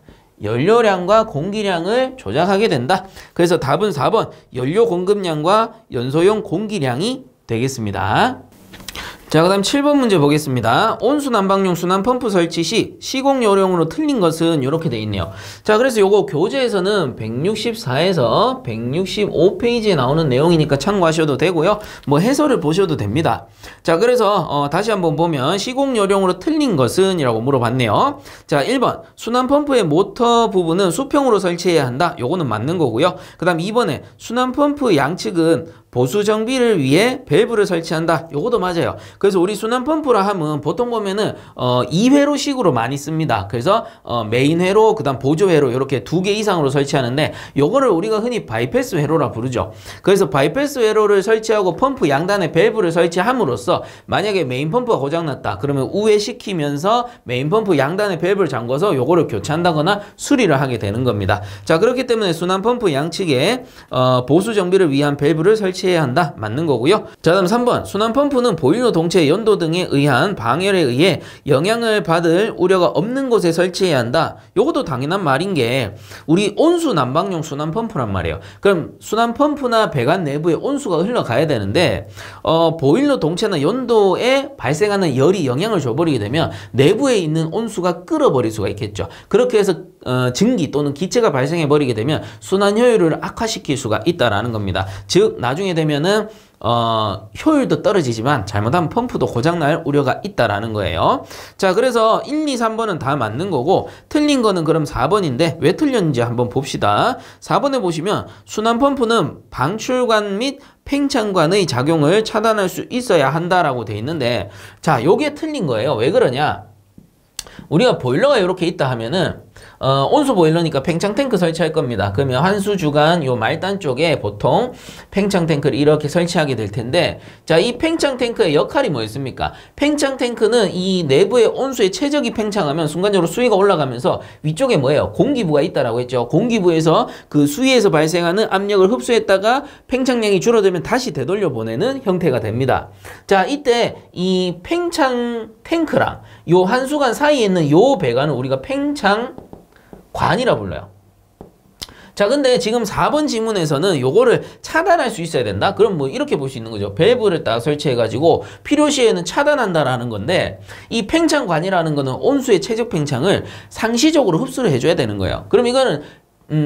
연료량과 공기량을 조작하게 된다. 그래서 답은 4번 연료 공급량과 연소용 공기량이 되겠습니다. 자, 그 다음 7번 문제 보겠습니다. 온수 난방용 순환 펌프 설치 시 시공 요령으로 틀린 것은 이렇게 돼 있네요. 자, 그래서 요거 교재에서는 164에서 165페이지에 나오는 내용이니까 참고하셔도 되고요. 뭐 해설을 보셔도 됩니다. 자, 그래서 다시 한번 보면 시공 요령으로 틀린 것은 이라고 물어봤네요. 자, 1번 순환 펌프의 모터 부분은 수평으로 설치해야 한다. 요거는 맞는 거고요. 그 다음 2번에 순환 펌프 양측은 보수 정비를 위해 밸브를 설치한다. 요것도 맞아요. 그래서 우리 순환 펌프라 하면 보통 보면은 2회로식으로 많이 씁니다. 그래서 메인 회로, 그다음 보조 회로 이렇게 2개 이상으로 설치하는데, 요거를 우리가 흔히 바이패스 회로라 부르죠. 그래서 바이패스 회로를 설치하고 펌프 양단에 밸브를 설치함으로써 만약에 메인 펌프가 고장났다. 그러면 우회시키면서 메인 펌프 양단에 밸브를 잠궈서 요거를 교체한다거나 수리를 하게 되는 겁니다. 자, 그렇기 때문에 순환 펌프 양측에 보수 정비를 위한 밸브를 설치해야 한다. 맞는 거고요. 자, 다음 3번 순환 펌프는 보일러 동체 연도 등에 의한 방열에 의해 영향을 받을 우려가 없는 곳에 설치해야 한다. 요것도 당연한 말인 게 우리 온수 난방용 순환 펌프란 말이에요. 그럼 순환 펌프나 배관 내부에 온수가 흘러가야 되는데 보일러 동체나 연도에 발생하는 열이 영향을 줘버리게 되면 내부에 있는 온수가 끌어버릴 수가 있겠죠. 그렇게 해서 증기 또는 기체가 발생해 버리게 되면 순환 효율을 악화시킬 수가 있다라는 겁니다. 즉 나중에 되면은 효율도 떨어지지만 잘못하면 펌프도 고장날 우려가 있다라는 거예요. 자, 그래서 1, 2, 3번은 다 맞는 거고 틀린 거는 그럼 4번인데 왜 틀렸는지 한번 봅시다. 4번에 보시면 순환 펌프는 방출관 및 팽창관의 작용을 차단할 수 있어야 한다라고 돼 있는데, 자, 요게 틀린 거예요. 왜 그러냐? 우리가 보일러가 이렇게 있다 하면은 온수 보일러니까 팽창 탱크 설치할 겁니다. 그러면 환수 주간 요 말단 쪽에 보통 팽창 탱크를 이렇게 설치하게 될 텐데, 자, 이 팽창 탱크의 역할이 뭐였습니까? 팽창 탱크는 이 내부의 온수의 최적이 팽창하면 순간적으로 수위가 올라가면서 위쪽에 뭐예요? 공기부가 있다라고 했죠. 공기부에서 그 수위에서 발생하는 압력을 흡수했다가 팽창량이 줄어들면 다시 되돌려 보내는 형태가 됩니다. 자, 이때 이 팽창 탱크랑 요 한수관 사이에 있는 요 배관은 우리가 팽창관이라 불러요. 자, 근데 지금 4번 지문에서는 요거를 차단할 수 있어야 된다. 그럼 뭐 이렇게 볼 수 있는 거죠. 밸브를 딱 설치해가지고 필요시에는 차단한다라는 건데, 이 팽창관이라는 거는 온수의 최적 팽창을 상시적으로 흡수를 해줘야 되는 거예요. 그럼 이거는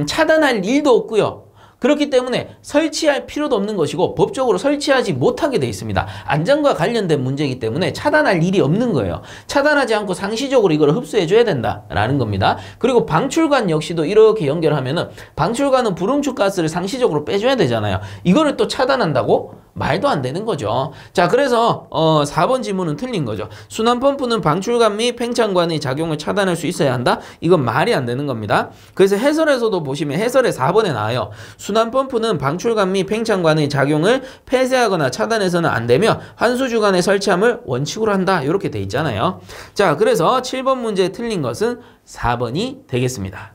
차단할 일도 없고요. 그렇기 때문에 설치할 필요도 없는 것이고 법적으로 설치하지 못하게 돼 있습니다. 안전과 관련된 문제이기 때문에 차단할 일이 없는 거예요. 차단하지 않고 상시적으로 이걸 흡수해줘야 된다라는 겁니다. 그리고 방출관 역시도 이렇게 연결하면은 방출관은 불응축 가스를 상시적으로 빼줘야 되잖아요. 이거를 또 차단한다고? 말도 안 되는 거죠. 자, 그래서 4번 지문은 틀린 거죠. 순환 펌프는 방출관 및 팽창관의 작용을 차단할 수 있어야 한다? 이건 말이 안 되는 겁니다. 그래서 해설에서도 보시면 해설에 4번에 나와요. 순환 펌프는 방출관 및 팽창관의 작용을 폐쇄하거나 차단해서는 안 되며 환수 주간에 설치함을 원칙으로 한다. 이렇게 돼 있잖아요. 자, 그래서 7번 문제에 틀린 것은 4번이 되겠습니다.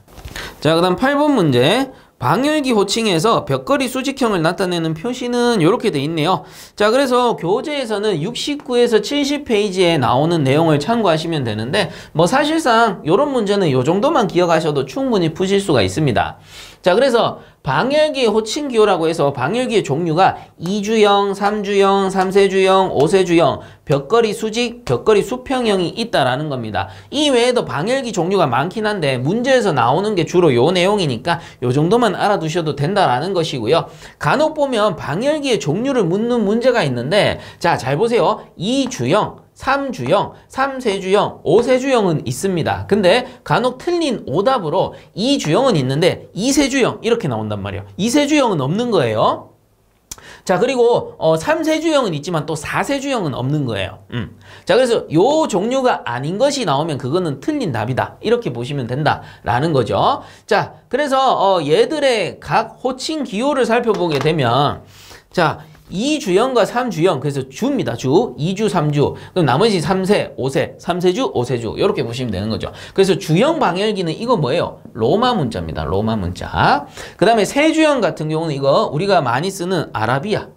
자, 그 다음 8번 문제. 방열기 호칭에서 벽걸이 수직형을 나타내는 표시는 이렇게 돼 있네요. 자, 그래서 교재에서는 69에서 70페이지에 나오는 내용을 참고하시면 되는데 뭐 사실상 이런 문제는 이 정도만 기억하셔도 충분히 푸실 수가 있습니다. 자, 그래서 방열기의 호칭기호라고 해서 방열기의 종류가 2주형, 3주형, 3세주형, 5세주형, 벽걸이 수직, 벽걸이 수평형이 있다라는 겁니다. 이 외에도 방열기 종류가 많긴 한데 문제에서 나오는 게 주로 요 내용이니까 요 정도만 알아두셔도 된다라는 것이고요. 간혹 보면 방열기의 종류를 묻는 문제가 있는데 자, 잘 보세요. 2주형, 3주형, 3세주형, 5세주형은 있습니다. 근데 간혹 틀린 오답으로 2주형은 있는데 2세주형 이렇게 나온단 말이에요. 2세주형은 없는 거예요. 자, 그리고 3세주형은 있지만 또 4세주형은 없는 거예요. 자, 그래서 요 종류가 아닌 것이 나오면 그거는 틀린 답이다. 이렇게 보시면 된다라는 거죠. 자, 그래서 얘들의 각 호칭 기호를 살펴보게 되면 자, 2주형과 3주형, 그래서 주입니다. 주, 2주, 3주. 그럼 나머지 3세, 5세, 3세주, 5세주 이렇게 보시면 되는 거죠. 그래서 주형 방열기는 이거 뭐예요? 로마 문자입니다. 로마 문자. 그 다음에 세주형 같은 경우는 이거 우리가 많이 쓰는 아라비아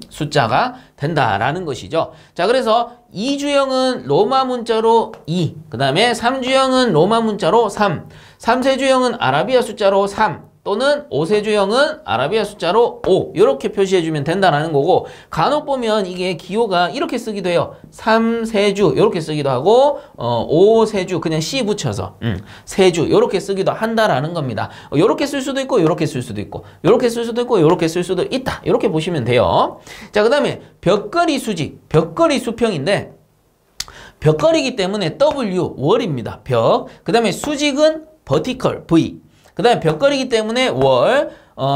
숫자가 된다라는 것이죠. 자, 그래서 2주형은 로마 문자로 2, 그 다음에 3주형은 로마 문자로 3, 3세주형은 아라비아 숫자로 3, 또는 5세주형은 아라비아 숫자로 5 이렇게 표시해주면 된다는 거고 간혹 보면 이게 기호가 이렇게 쓰기도 해요. 3세주 이렇게 쓰기도 하고 5세주 그냥 C 붙여서 세주 이렇게 쓰기도 한다라는 겁니다. 이렇게 쓸 수도 있고 이렇게 쓸 수도 있고 이렇게 쓸 수도 있고 이렇게 쓸 수도 있다. 이렇게 보시면 돼요. 자, 그 다음에 벽걸이 수직, 벽걸이 수평인데 벽걸이기 때문에 W, 월입니다. 벽. 그 다음에 수직은 버티컬, V. 그 다음에 벽걸이기 때문에 월,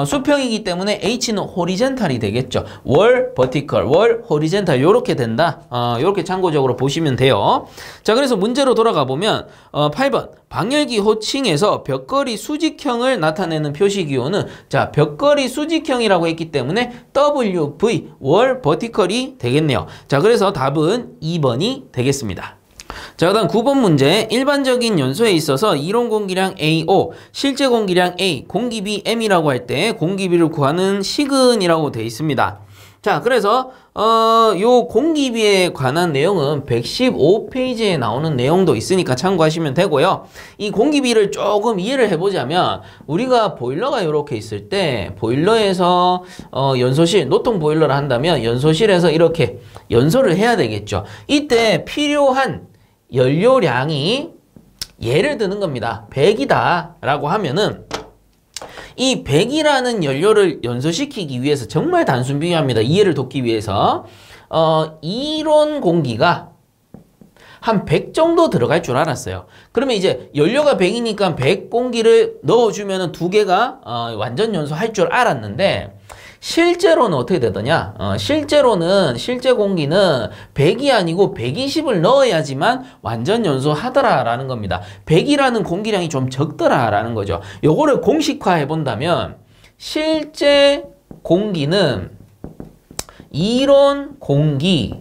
수평이기 때문에 H는 호리젠탈이 되겠죠. 월, 버티컬, 월, 호리젠탈 요렇게 된다. 요렇게 참고적으로 보시면 돼요. 자, 그래서 문제로 돌아가 보면 8번 방열기 호칭에서 벽걸이 수직형을 나타내는 표시기호는 자, 벽걸이 수직형이라고 했기 때문에 WV, 월, 버티컬이 되겠네요. 자, 그래서 답은 2번이 되겠습니다. 자, 그 다음 9번 문제. 일반적인 연소에 있어서 이론 공기량 AO, 실제 공기량 A, 공기비 M이라고 할 때 공기비를 구하는 식은이라고 되어 있습니다. 자, 그래서 요 공기비에 관한 내용은 115페이지에 나오는 내용도 있으니까 참고하시면 되고요. 이 공기비를 조금 이해를 해보자면 우리가 보일러가 이렇게 있을 때 보일러에서 연소실, 노통 보일러를 한다면 연소실에서 이렇게 연소를 해야 되겠죠. 이때 필요한 연료량이 예를 드는 겁니다. 100이다 라고 하면은 이 100이라는 연료를 연소시키기 위해서 정말 단순 비교합니다. 이해를 돕기 위해서 이론 공기가 한 100 정도 들어갈 줄 알았어요. 그러면 이제 연료가 100이니까 100 공기를 넣어주면 두 개가 완전 연소할 줄 알았는데 실제로는 어떻게 되더냐? 실제로는 실제 공기는 100이 아니고 120을 넣어야지만 완전 연소하더라라는 겁니다. 100이라는 공기량이 좀 적더라라는 거죠. 요거를 공식화해 본다면 실제 공기는 이론 공기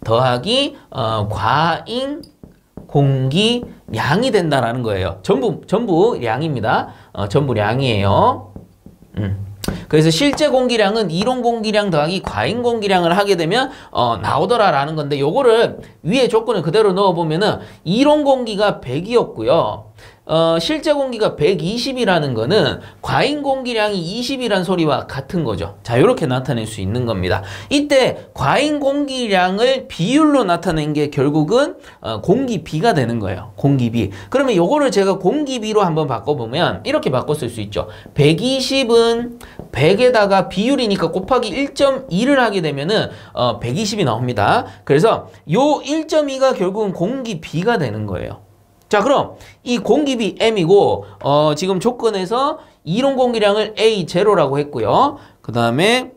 더하기 과잉 공기량이 된다라는 거예요. 전부 량입니다. 전부 량이에요. 그래서 실제 공기량은 이론 공기량 더하기 과잉 공기량을 하게 되면 나오더라라는 건데 요거를 위에 조건을 그대로 넣어보면은 이론 공기가 100이었고요. 실제 공기가 120이라는 거는 과잉 공기량이 20이란 소리와 같은 거죠. 자, 이렇게 나타낼 수 있는 겁니다. 이때 과잉 공기량을 비율로 나타낸 게 결국은 공기비가 되는 거예요. 공기비. 그러면 요거를 제가 공기비로 한번 바꿔보면 이렇게 바꿨을 수 있죠. 120은 100에다가 비율이니까 곱하기 1.2를 하게 되면은 120이 나옵니다. 그래서 요 1.2가 결국은 공기비가 되는 거예요. 자, 그럼 이 공기비 M이고 지금 조건에서 이론 공기량을 A0라고 했고요. 그 다음에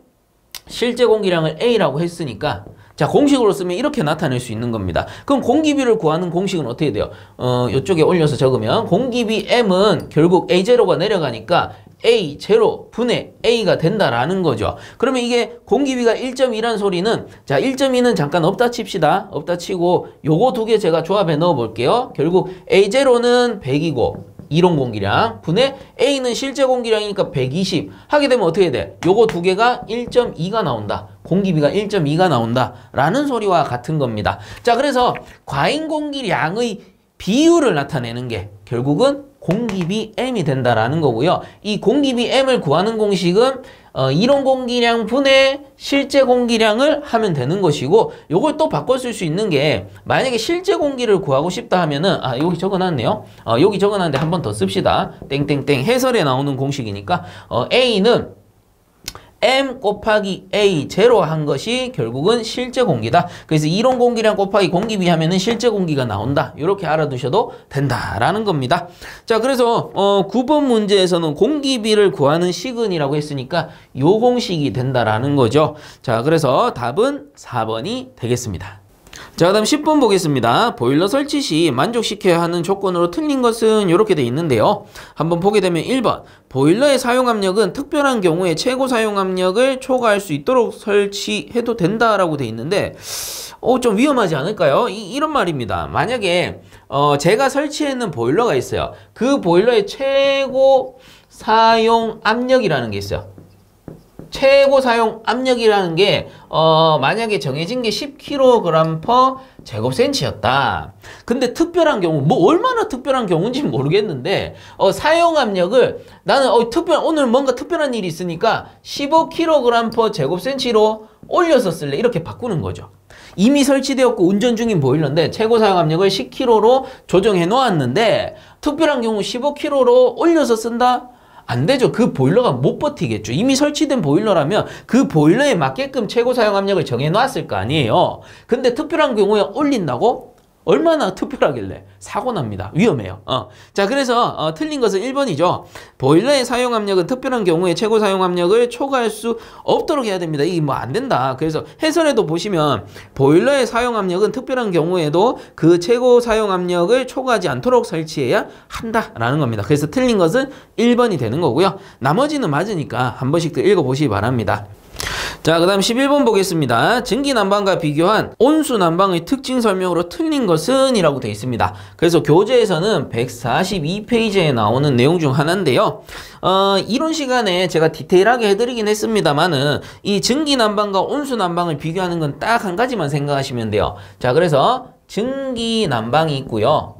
실제 공기량을 A라고 했으니까 자, 공식으로 쓰면 이렇게 나타낼 수 있는 겁니다. 그럼 공기비를 구하는 공식은 어떻게 돼요? 이쪽에 올려서 적으면 공기비 M은 결국 A0가 내려가니까 A0 분의 A가 된다라는 거죠. 그러면 이게 공기비가 1.2란 소리는 자, 1.2는 잠깐 없다 칩시다. 없다 치고 요거 두 개 제가 조합해 넣어 볼게요. 결국 A0는 100이고 이론 공기량 분의 A는 실제 공기량이니까 120 하게 되면 어떻게 돼? 요거 두 개가 1.2가 나온다. 공기비가 1.2가 나온다 라는 소리와 같은 겁니다. 자, 그래서 과잉 공기량의 비율을 나타내는 게 결국은 공기비 M이 된다라는 거고요. 이 공기비 M을 구하는 공식은 이론 공기량 분의 실제 공기량을 하면 되는 것이고, 요걸 또 바꿔 쓸 수 있는 게 만약에 실제 공기를 구하고 싶다 하면은 여기 적어놨네요. 여기 적어놨는데 한 번 더 씁시다. 땡땡땡 해설에 나오는 공식이니까 A는 M 곱하기 A 제로 한 것이 결국은 실제 공기다. 그래서 이론 공기량 곱하기 공기비 하면은 실제 공기가 나온다. 이렇게 알아두셔도 된다라는 겁니다. 자, 그래서 9번 문제에서는 공기비를 구하는 식은이라고 했으니까 요 공식이 된다라는 거죠. 자, 그래서 답은 4번이 되겠습니다. 자, 그다음 10번 보겠습니다. 보일러 설치 시 만족시켜야 하는 조건으로 틀린 것은 이렇게 돼 있는데요. 한번 보게 되면 1번 보일러의 사용 압력은 특별한 경우에 최고 사용 압력을 초과할 수 있도록 설치해도 된다라고 돼 있는데 좀 위험하지 않을까요? 이런 말입니다. 만약에 제가 설치해 놓은 보일러가 있어요. 그 보일러의 최고 사용 압력이라는 게 있어요. 최고 사용 압력이라는 게 만약에 정해진 게 10kg 제곱센치였다. 근데 특별한 경우, 뭐 얼마나 특별한 경우인지 모르겠는데 사용 압력을 나는 오늘 뭔가 특별한 일이 있으니까 15kg 제곱센치로 올려서 쓸래, 이렇게 바꾸는 거죠. 이미 설치되었고 운전 중인 보일러인데 최고 사용 압력을 10kg로 조정해 놓았는데 특별한 경우 15kg로 올려서 쓴다? 안 되죠. 그 보일러가 못 버티겠죠. 이미 설치된 보일러라면 그 보일러에 맞게끔 최고 사용 압력을 정해 놨을 거 아니에요. 근데 특별한 경우에 올린다고? 얼마나 특별하길래 사고 납니다. 위험해요. 자, 그래서 틀린 것은 1번이죠. 보일러의 사용 압력은 특별한 경우에 최고 사용 압력을 초과할 수 없도록 해야 됩니다. 이게 뭐 안 된다. 그래서 해설에도 보시면 보일러의 사용 압력은 특별한 경우에도 그 최고 사용 압력을 초과하지 않도록 설치해야 한다라는 겁니다. 그래서 틀린 것은 1번이 되는 거고요. 나머지는 맞으니까 한 번씩 더 읽어보시기 바랍니다. 자, 그 다음 11번 보겠습니다. 증기난방과 비교한 온수난방의 특징 설명으로 틀린 것은 이라고 되어 있습니다. 그래서 교재에서는 142페이지에 나오는 내용 중 하나인데요. 이론 시간에 제가 디테일하게 해드리긴 했습니다만은 이 증기난방과 온수난방을 비교하는 건 딱 한 가지만 생각하시면 돼요. 자, 그래서 증기난방이 있고요.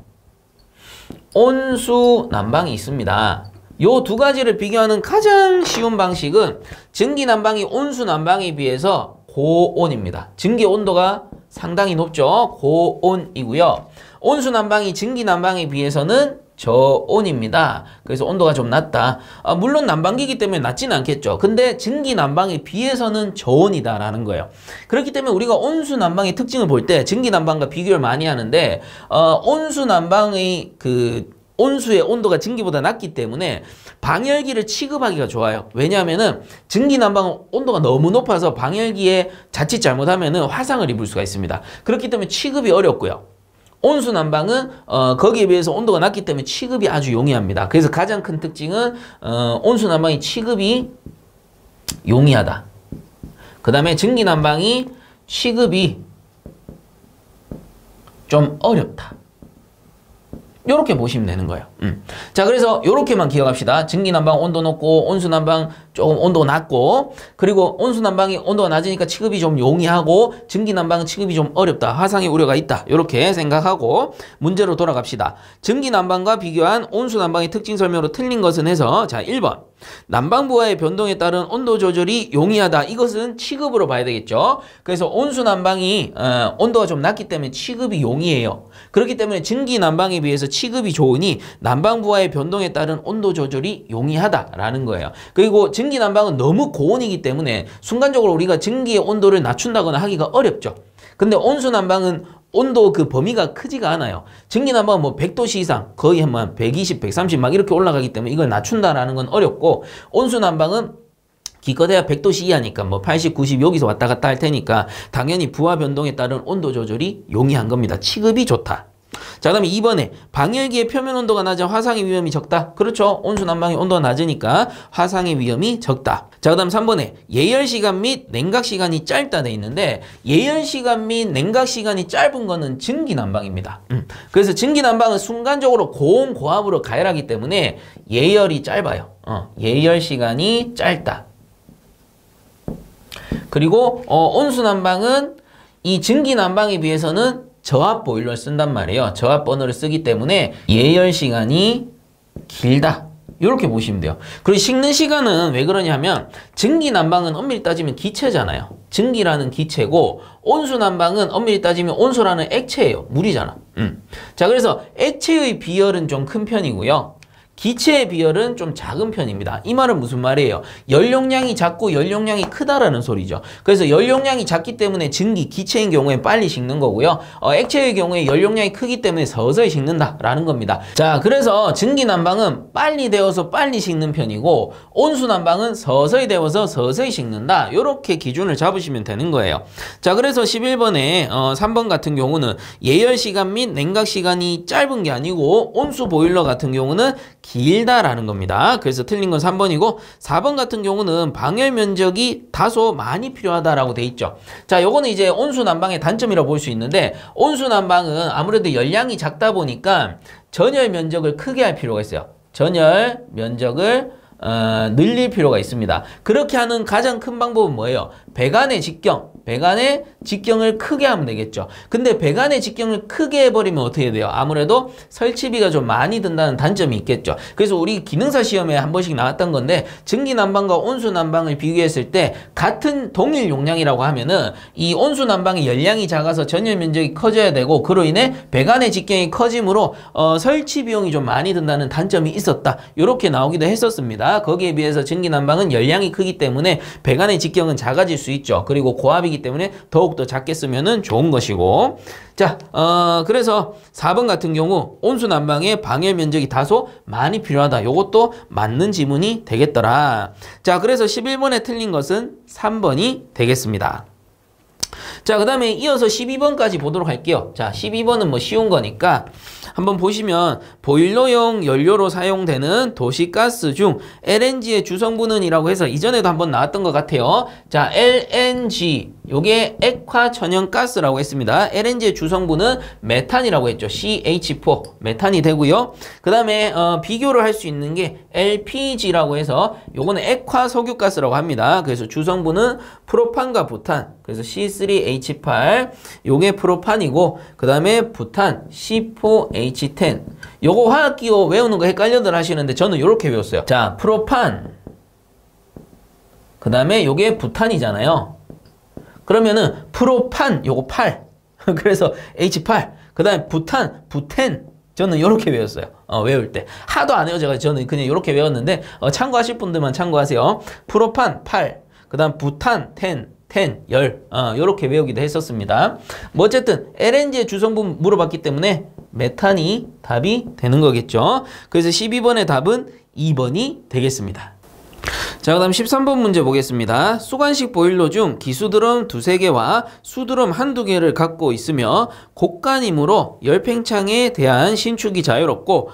온수난방이 있습니다. 요 두 가지를 비교하는 가장 쉬운 방식은 증기난방이 온수난방에 비해서 고온입니다. 증기 온도가 상당히 높죠. 고온이고요. 온수난방이 증기난방에 비해서는 저온입니다. 그래서 온도가 좀 낮다. 물론 난방기이기 때문에 낮지는 않겠죠. 근데 증기난방에 비해서는 저온이다라는 거예요. 그렇기 때문에 우리가 온수난방의 특징을 볼 때 증기난방과 비교를 많이 하는데 온수난방의 온수의 온도가 증기보다 낮기 때문에 방열기를 취급하기가 좋아요. 왜냐하면은 증기난방은 온도가 너무 높아서 방열기에 자칫 잘못하면은 화상을 입을 수가 있습니다. 그렇기 때문에 취급이 어렵고요. 온수난방은 거기에 비해서 온도가 낮기 때문에 취급이 아주 용이합니다. 그래서 가장 큰 특징은 온수난방이 취급이 용이하다. 그 다음에 증기난방이 취급이 좀 어렵다. 요렇게 보시면 되는 거예요. 자, 그래서 요렇게만 기억합시다. 증기난방 온도 높고 온수난방 조금 온도가 낮고, 그리고 온수난방이 온도가 낮으니까 취급이 좀 용이하고 증기난방은 취급이 좀 어렵다. 화상의 우려가 있다. 요렇게 생각하고 문제로 돌아갑시다. 증기난방과 비교한 온수난방의 특징 설명으로 틀린 것은 해서 자, 1번 난방부하의 변동에 따른 온도 조절이 용이하다. 이것은 취급으로 봐야 되겠죠. 그래서 온수난방이 온도가 좀 낮기 때문에 취급이 용이해요. 그렇기 때문에 증기난방에 비해서 취급이 좋으니 난방부하의 변동에 따른 온도 조절이 용이하다라는 거예요. 그리고 증기난방은 너무 고온이기 때문에 순간적으로 우리가 증기의 온도를 낮춘다거나 하기가 어렵죠. 근데 온수난방은 온도 그 범위가 크지가 않아요. 증기난방은 뭐 100도씨 이상, 거의 한 120, 130 막 이렇게 올라가기 때문에 이걸 낮춘다라는 건 어렵고, 온수난방은 기껏해야 100도씨 이하니까 뭐 80, 90 여기서 왔다 갔다 할 테니까 당연히 부하 변동에 따른 온도 조절이 용이한 겁니다. 취급이 좋다. 자, 그다음에 2번에 방열기의 표면 온도가 낮아 화상의 위험이 적다. 그렇죠. 온수 난방의 온도가 낮으니까 화상의 위험이 적다. 자, 그다음 3번에 예열 시간 및 냉각 시간이 짧다 돼 있는데 예열 시간 및 냉각 시간이 짧은 거는 증기 난방입니다. 그래서 증기 난방은 순간적으로 고온 고압으로 가열하기 때문에 예열이 짧아요. 예열 시간이 짧다. 그리고 온수 난방은 이 증기 난방에 비해서는 저압 보일러를 쓴단 말이에요. 저압 버너를 쓰기 때문에 예열 시간이 길다. 이렇게 보시면 돼요. 그리고 식는 시간은 왜 그러냐면 증기 난방은 엄밀히 따지면 기체잖아요. 증기라는 기체고 온수 난방은 엄밀히 따지면 온수라는 액체예요. 물이잖아. 자, 그래서 액체의 비열은 좀 큰 편이고요. 기체의 비열은 좀 작은 편입니다. 이 말은 무슨 말이에요? 연용량이 작고 연용량이 크다라는 소리죠. 그래서 연용량이 작기 때문에 증기, 기체인 경우에 빨리 식는 거고요. 액체의 경우에 연용량이 크기 때문에 서서히 식는다라는 겁니다. 자, 그래서 증기 난방은 빨리 데워서 빨리 식는 편이고 온수 난방은 서서히 데워서 서서히 식는다. 이렇게 기준을 잡으시면 되는 거예요. 자, 그래서 11번에 3번 같은 경우는 예열 시간 및 냉각 시간이 짧은 게 아니고 온수 보일러 같은 경우는 길다라는 겁니다. 그래서 틀린 건 3번이고 4번 같은 경우는 방열 면적이 다소 많이 필요하다라고 돼 있죠. 자, 요거는 이제 온수 난방의 단점이라고 볼 수 있는데 온수 난방은 아무래도 열량이 작다 보니까 전열 면적을 크게 할 필요가 있어요. 전열 면적을 늘릴 필요가 있습니다. 그렇게 하는 가장 큰 방법은 뭐예요? 배관의 직경을 크게 하면 되겠죠. 근데 배관의 직경을 크게 해버리면 어떻게 돼요? 아무래도 설치비가 좀 많이 든다는 단점이 있겠죠. 그래서 우리 기능사 시험에 한 번씩 나왔던 건데 증기 난방과 온수 난방을 비교했을 때 같은 동일 용량이라고 하면은 이 온수 난방의 열량이 작아서 전열 면적이 커져야 되고 그로 인해 배관의 직경이 커지므로 설치 비용이 좀 많이 든다는 단점이 있었다. 이렇게 나오기도 했었습니다. 거기에 비해서 증기 난방은 열량이 크기 때문에 배관의 직경은 작아질 수 있죠. 그리고 고압이기 때문에 더욱더 작게 쓰면은 좋은 것이고. 자, 그래서 4번 같은 경우 온수 난방의 방열 면적이 다소 많이 필요하다. 요것도 맞는 지문이 되겠더라. 자, 그래서 11번에 틀린 것은 3번이 되겠습니다. 자, 그 다음에 이어서 12번까지 보도록 할게요. 자, 12번은 뭐 쉬운 거니까 한번 보시면 보일러용 연료로 사용되는 도시가스 중 LNG의 주성분은 이라고 해서 이전에도 한번 나왔던 것 같아요. 자, LNG 요게 액화천연가스라고 했습니다. LNG의 주성분은 메탄이라고 했죠. CH4 메탄이 되고요. 그 다음에 비교를 할 수 있는 게 LPG라고 해서 요거는 액화석유가스라고 합니다. 그래서 주성분은 프로판과 부탄, 그래서 C3H8 요게 프로판이고 그 다음에 부탄 C4H10 요거 화학기호 외우는 거 헷갈려들 하시는데 저는 요렇게 외웠어요. 자, 프로판 그 다음에 요게 부탄이잖아요. 그러면은 프로판 요거 8 그래서 H8 그 다음에 부탄 부텐 저는 요렇게 외웠어요. 외울 때 하도 안 외워져가지고 저는 그냥 요렇게 외웠는데 참고하실 분들만 참고하세요. 프로판 8 그 다음 부탄 10 요렇게 외우기도 했었습니다. 뭐 어쨌든 LNG의 주성분 물어봤기 때문에 메탄이 답이 되는 거겠죠. 그래서 12번의 답은 2번이 되겠습니다. 자, 그 다음 13번 문제 보겠습니다. 수관식 보일러 중 기수드럼 2~3개와 수드럼 1~2개를 갖고 있으며 곡간이므로 열팽창에 대한 신축이 자유롭고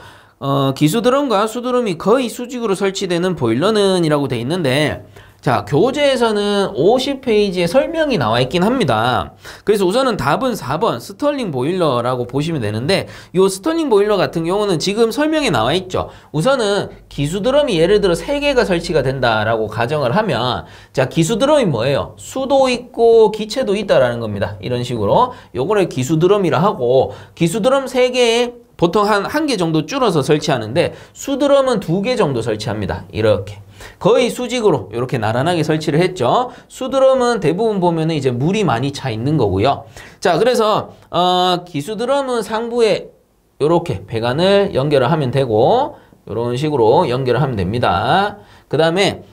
기수드럼과 수드럼이 거의 수직으로 설치되는 보일러는 이라고 돼 있는데 자, 교재에서는 50페이지에 설명이 나와 있긴 합니다. 그래서 우선은 답은 4번 스털링 보일러라고 보시면 되는데 이 스털링 보일러 같은 경우는 지금 설명에 나와 있죠. 우선은 기수드럼이 예를 들어 3개가 설치가 된다라고 가정을 하면 자, 기수드럼이 뭐예요? 수도 있고 기체도 있다라는 겁니다. 이런 식으로 요거를 기수드럼이라 하고 기수드럼 3개에 보통 한 개 정도 줄여서 설치하는데 수드럼은 2개 정도 설치합니다. 이렇게. 거의 수직으로 이렇게 나란하게 설치를 했죠. 수드럼은 대부분 보면은 이제 물이 많이 차 있는 거고요. 자, 그래서 기수드럼은 상부에 이렇게 배관을 연결을 하면 되고 이런 식으로 연결을 하면 됩니다. 그 다음에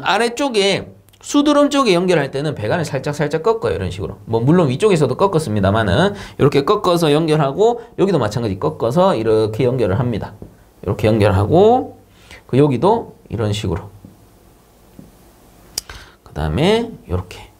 아래쪽에 수드럼 쪽에 연결할 때는 배관을 살짝 꺾어요. 이런 식으로. 뭐 물론 위쪽에서도 꺾었습니다만은 이렇게 꺾어서 연결하고 여기도 마찬가지 꺾어서 이렇게 연결을 합니다. 이렇게 연결하고 여기도 이런 식으로. 그 다음에 이렇게.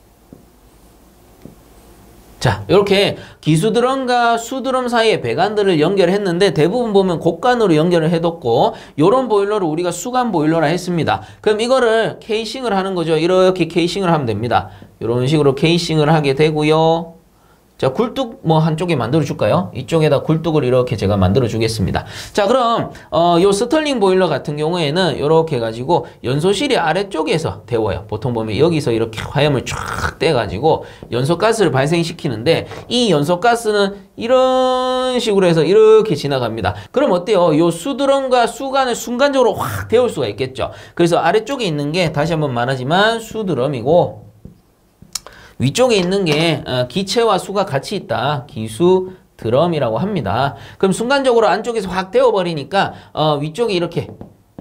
자, 이렇게 기수드럼과 수드럼 사이의 배관들을 연결했는데 대부분 보면 곡관으로 연결을 해뒀고 요런 보일러를 우리가 수관 보일러라 했습니다. 그럼 이거를 케이싱을 하는 거죠. 이렇게 케이싱을 하면 됩니다. 이런 식으로 케이싱을 하게 되고요. 자, 굴뚝 뭐 한쪽에 만들어 줄까요? 이쪽에다 굴뚝을 이렇게 제가 만들어 주겠습니다. 자, 그럼 요 스털링 보일러 같은 경우에는 이렇게 해가지고 연소실이 아래쪽에서 데워요. 보통 보면 여기서 이렇게 화염을 쫙 떼가지고 연소가스를 발생시키는데 이 연소가스는 이런 식으로 해서 이렇게 지나갑니다. 그럼 어때요? 요 수드럼과 수관을 순간적으로 확 데울 수가 있겠죠. 그래서 아래쪽에 있는 게 다시 한번 말하지만 수드럼이고 위쪽에 있는 게 기체와 수가 같이 있다. 기수 드럼이라고 합니다. 그럼 순간적으로 안쪽에서 확 데워버리니까 위쪽에 이렇게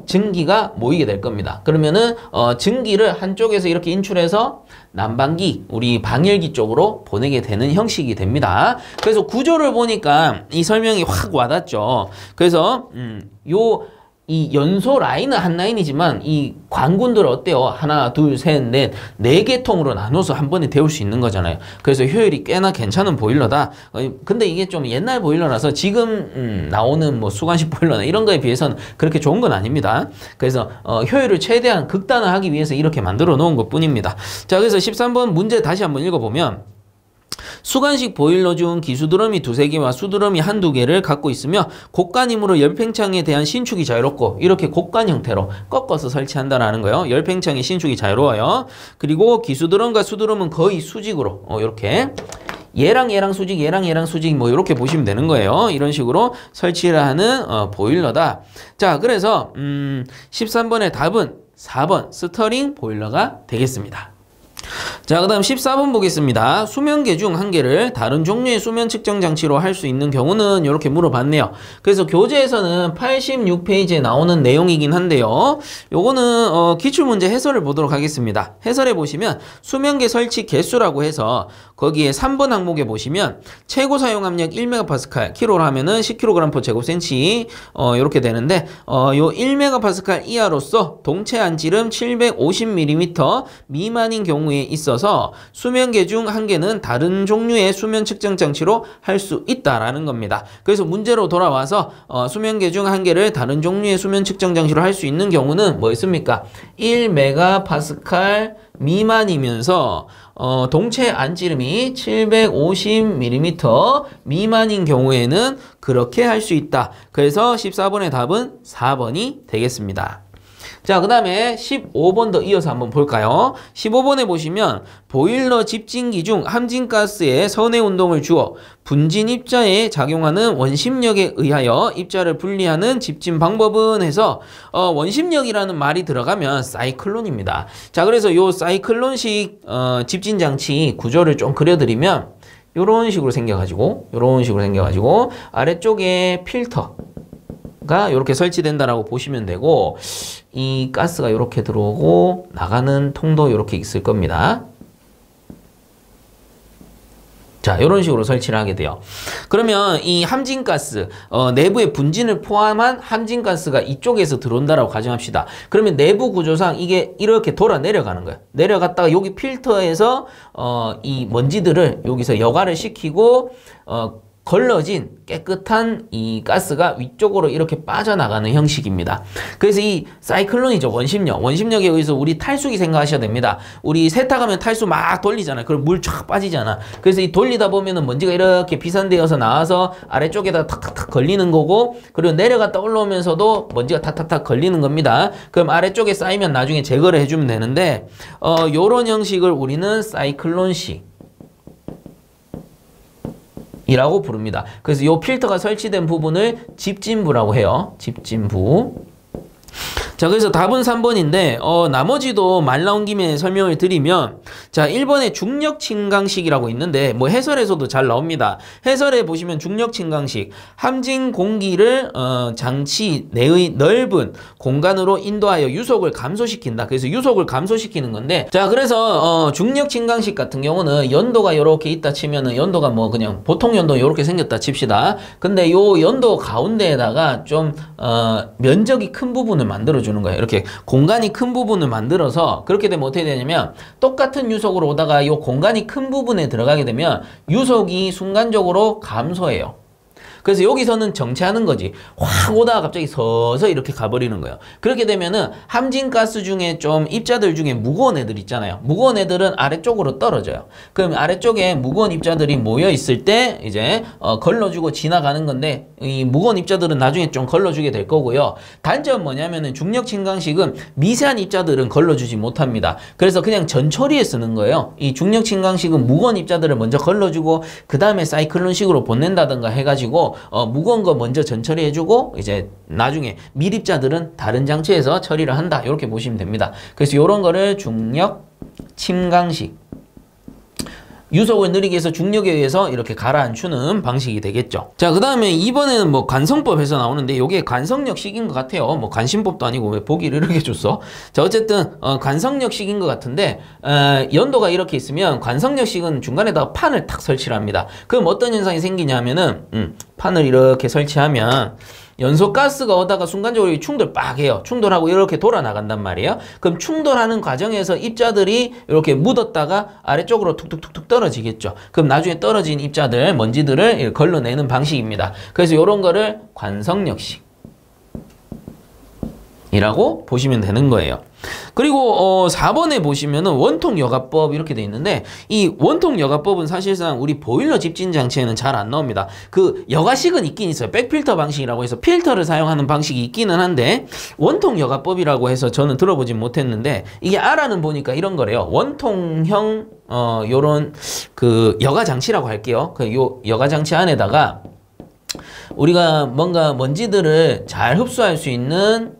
증기가 모이게 될 겁니다. 그러면은 증기를 한쪽에서 이렇게 인출해서 난방기, 우리 방열기 쪽으로 보내게 되는 형식이 됩니다. 그래서 구조를 보니까 이 설명이 확 와닿죠. 그래서 이 연소 라인은 한 라인이지만 이 관군들 어때요? 하나, 둘, 셋, 넷, 4개 통으로 나눠서 한 번에 데울 수 있는 거잖아요. 그래서 효율이 꽤나 괜찮은 보일러다. 근데 이게 좀 옛날 보일러라서 지금 나오는 뭐 수관식 보일러나 이런 거에 비해서는 그렇게 좋은 건 아닙니다. 그래서 효율을 최대한 극단화하기 위해서 이렇게 만들어 놓은 것 뿐입니다. 자, 그래서 13번 문제 다시 한번 읽어보면 수관식 보일러 중 기수드럼이 2~3개와 수드럼이 1~2개를 갖고 있으며 곡관이므로 열팽창에 대한 신축이 자유롭고 이렇게 곡관 형태로 꺾어서 설치한다는 거예요. 열팽창의 신축이 자유로워요. 그리고 기수드럼과 수드럼은 거의 수직으로 이렇게 얘랑 수직, 얘랑 수직 뭐 이렇게 보시면 되는 거예요. 이런 식으로 설치를 하는 보일러다. 자, 그래서 13번의 답은 4번 스터링 보일러가 되겠습니다. 자, 그 다음 14번 보겠습니다. 수면계 중 한 개를 다른 종류의 수면 측정 장치로 할 수 있는 경우는 이렇게 물어봤네요. 그래서 교재에서는 86페이지에 나오는 내용이긴 한데요. 요거는 기출문제 해설을 보도록 하겠습니다. 해설에 보시면 수면계 설치 개수라고 해서 거기에 3번 항목에 보시면 최고 사용 압력 1MPa 킬로로 하면은 10kg/제곱센치 이렇게 되는데 요 1MPa 이하로서 동체 안지름 750mm 미만인 경우에 있어서 수면계 중 한 개는 다른 종류의 수면 측정 장치로 할 수 있다라는 겁니다. 그래서 문제로 돌아와서 수면계 중 한 개를 다른 종류의 수면 측정 장치로 할 수 있는 경우는 뭐 있습니까? 1MPa 미만이면서 동체 안지름이 750mm 미만인 경우에는 그렇게 할 수 있다. 그래서 14번의 답은 4번이 되겠습니다. 자, 그 다음에 15번도 이어서 한번 볼까요? 15번에 보시면 보일러 집진기 중 함진가스에 선의 운동을 주어 분진 입자에 작용하는 원심력에 의하여 입자를 분리하는 집진 방법은 해서 원심력이라는 말이 들어가면 사이클론입니다. 자, 그래서 요 사이클론식 집진 장치 구조를 좀 그려드리면 요런 식으로 생겨가지고 아래쪽에 필터가 이렇게 설치된다라고 보시면 되고 이 가스가 이렇게 들어오고 나가는 통도 이렇게 있을 겁니다. 자, 이런 식으로 설치를 하게 돼요. 그러면 이 함진가스, 내부의 분진을 포함한 함진가스가 이쪽에서 들어온다라고 가정합시다. 그러면 내부 구조상 이게 이렇게 돌아 내려가는 거예요. 내려갔다가 여기 필터에서 이 먼지들을 여기서 여과를 시키고 걸러진 깨끗한 이 가스가 위쪽으로 이렇게 빠져나가는 형식입니다. 그래서 이 사이클론이죠. 원심력에 의해서 우리 탈수기 생각하셔야 됩니다. 우리 세탁하면 탈수 막 돌리잖아요. 그럼 물 쫙 빠지잖아. 그래서 이 돌리다 보면은 먼지가 이렇게 비산되어서 나와서 아래쪽에다 탁탁탁 걸리는 거고, 그리고 내려갔다 올라오면서도 먼지가 탁탁탁 걸리는 겁니다. 그럼 아래쪽에 쌓이면 나중에 제거를 해주면 되는데 요런 형식을 우리는 사이클론식 이라고 부릅니다. 그래서 이 필터가 설치된 부분을 집진부라고 해요. 집진부. 자, 그래서 답은 3번인데 나머지도 말 나온 김에 설명을 드리면, 자, 1번에 중력 침강식이라고 있는데 뭐 해설에서도 잘 나옵니다. 해설에 보시면 중력 침강식, 함진 공기를 장치 내의 넓은 공간으로 인도하여 유속을 감소시킨다. 그래서 유속을 감소시키는 건데, 자, 그래서 중력 침강식 같은 경우는 연도가 이렇게 있다 치면은 연도가 뭐 그냥 보통 연도 이렇게 생겼다 칩시다. 근데 요 연도 가운데에다가 좀 면적이 큰 부분을 만들어 걸러주는 거예요. 이렇게 공간이 큰 부분을 만들어서 그렇게 되면 어떻게 되냐면 똑같은 유속으로 오다가 이 공간이 큰 부분에 들어가게 되면 유속이 순간적으로 감소해요. 그래서 여기서는 정체하는 거지. 확 오다가 갑자기 서서 이렇게 가버리는 거예요. 그렇게 되면은 함진가스 중에 좀 입자들 중에 무거운 애들 있잖아요. 무거운 애들은 아래쪽으로 떨어져요. 그럼 아래쪽에 무거운 입자들이 모여 있을 때 이제 걸러주고 지나가는 건데 이 무거운 입자들은 나중에 좀 걸러주게 될 거고요. 단점은 뭐냐면은 중력 침강식은 미세한 입자들은 걸러주지 못합니다. 그래서 그냥 전처리에 쓰는 거예요. 이 중력 침강식은 무거운 입자들을 먼저 걸러주고 그 다음에 사이클론식으로 보낸다든가 해가지고 무거운 거 먼저 전처리 해주고 이제 나중에 밀입자들은 다른 장치에서 처리를 한다. 이렇게 보시면 됩니다. 그래서 이런 거를 중력 침강식. 유속을 느리게 해서 중력에 의해서 이렇게 가라앉추는 방식이 되겠죠. 자, 그 다음에 이번에는 뭐 관성법에서 나오는데 이게 관성력식인 것 같아요. 뭐 관심법도 아니고 왜 보기를 이렇게 줬어? 자, 어쨌든 관성력식인 것 같은데 연도가 이렇게 있으면 관성력식은 중간에다가 판을 탁 설치를 합니다. 그럼 어떤 현상이 생기냐면은 판을 이렇게 설치하면 연소가스가 오다가 순간적으로 충돌 빡 해요. 충돌하고 이렇게 돌아 나간단 말이에요. 그럼 충돌하는 과정에서 입자들이 이렇게 묻었다가 아래쪽으로 툭툭툭툭 떨어지겠죠. 그럼 나중에 떨어진 입자들, 먼지들을 걸러내는 방식입니다. 그래서 이런 거를 관성력식 이라고 보시면 되는 거예요. 그리고 4번에 보시면은 원통여가법 이렇게 돼 있는데 이 원통여가법은 사실상 우리 보일러 집진 장치에는 잘 안 나옵니다. 그 여가식은 있긴 있어요. 백필터 방식이라고 해서 필터를 사용하는 방식이 있기는 한데 원통여가법이라고 해서 저는 들어보진 못했는데 이게 알아는 보니까 이런 거래요. 원통형 요런 그 여가 장치라고 할게요. 그 요 여가 장치 안에다가 우리가 뭔가 먼지들을 잘 흡수할 수 있는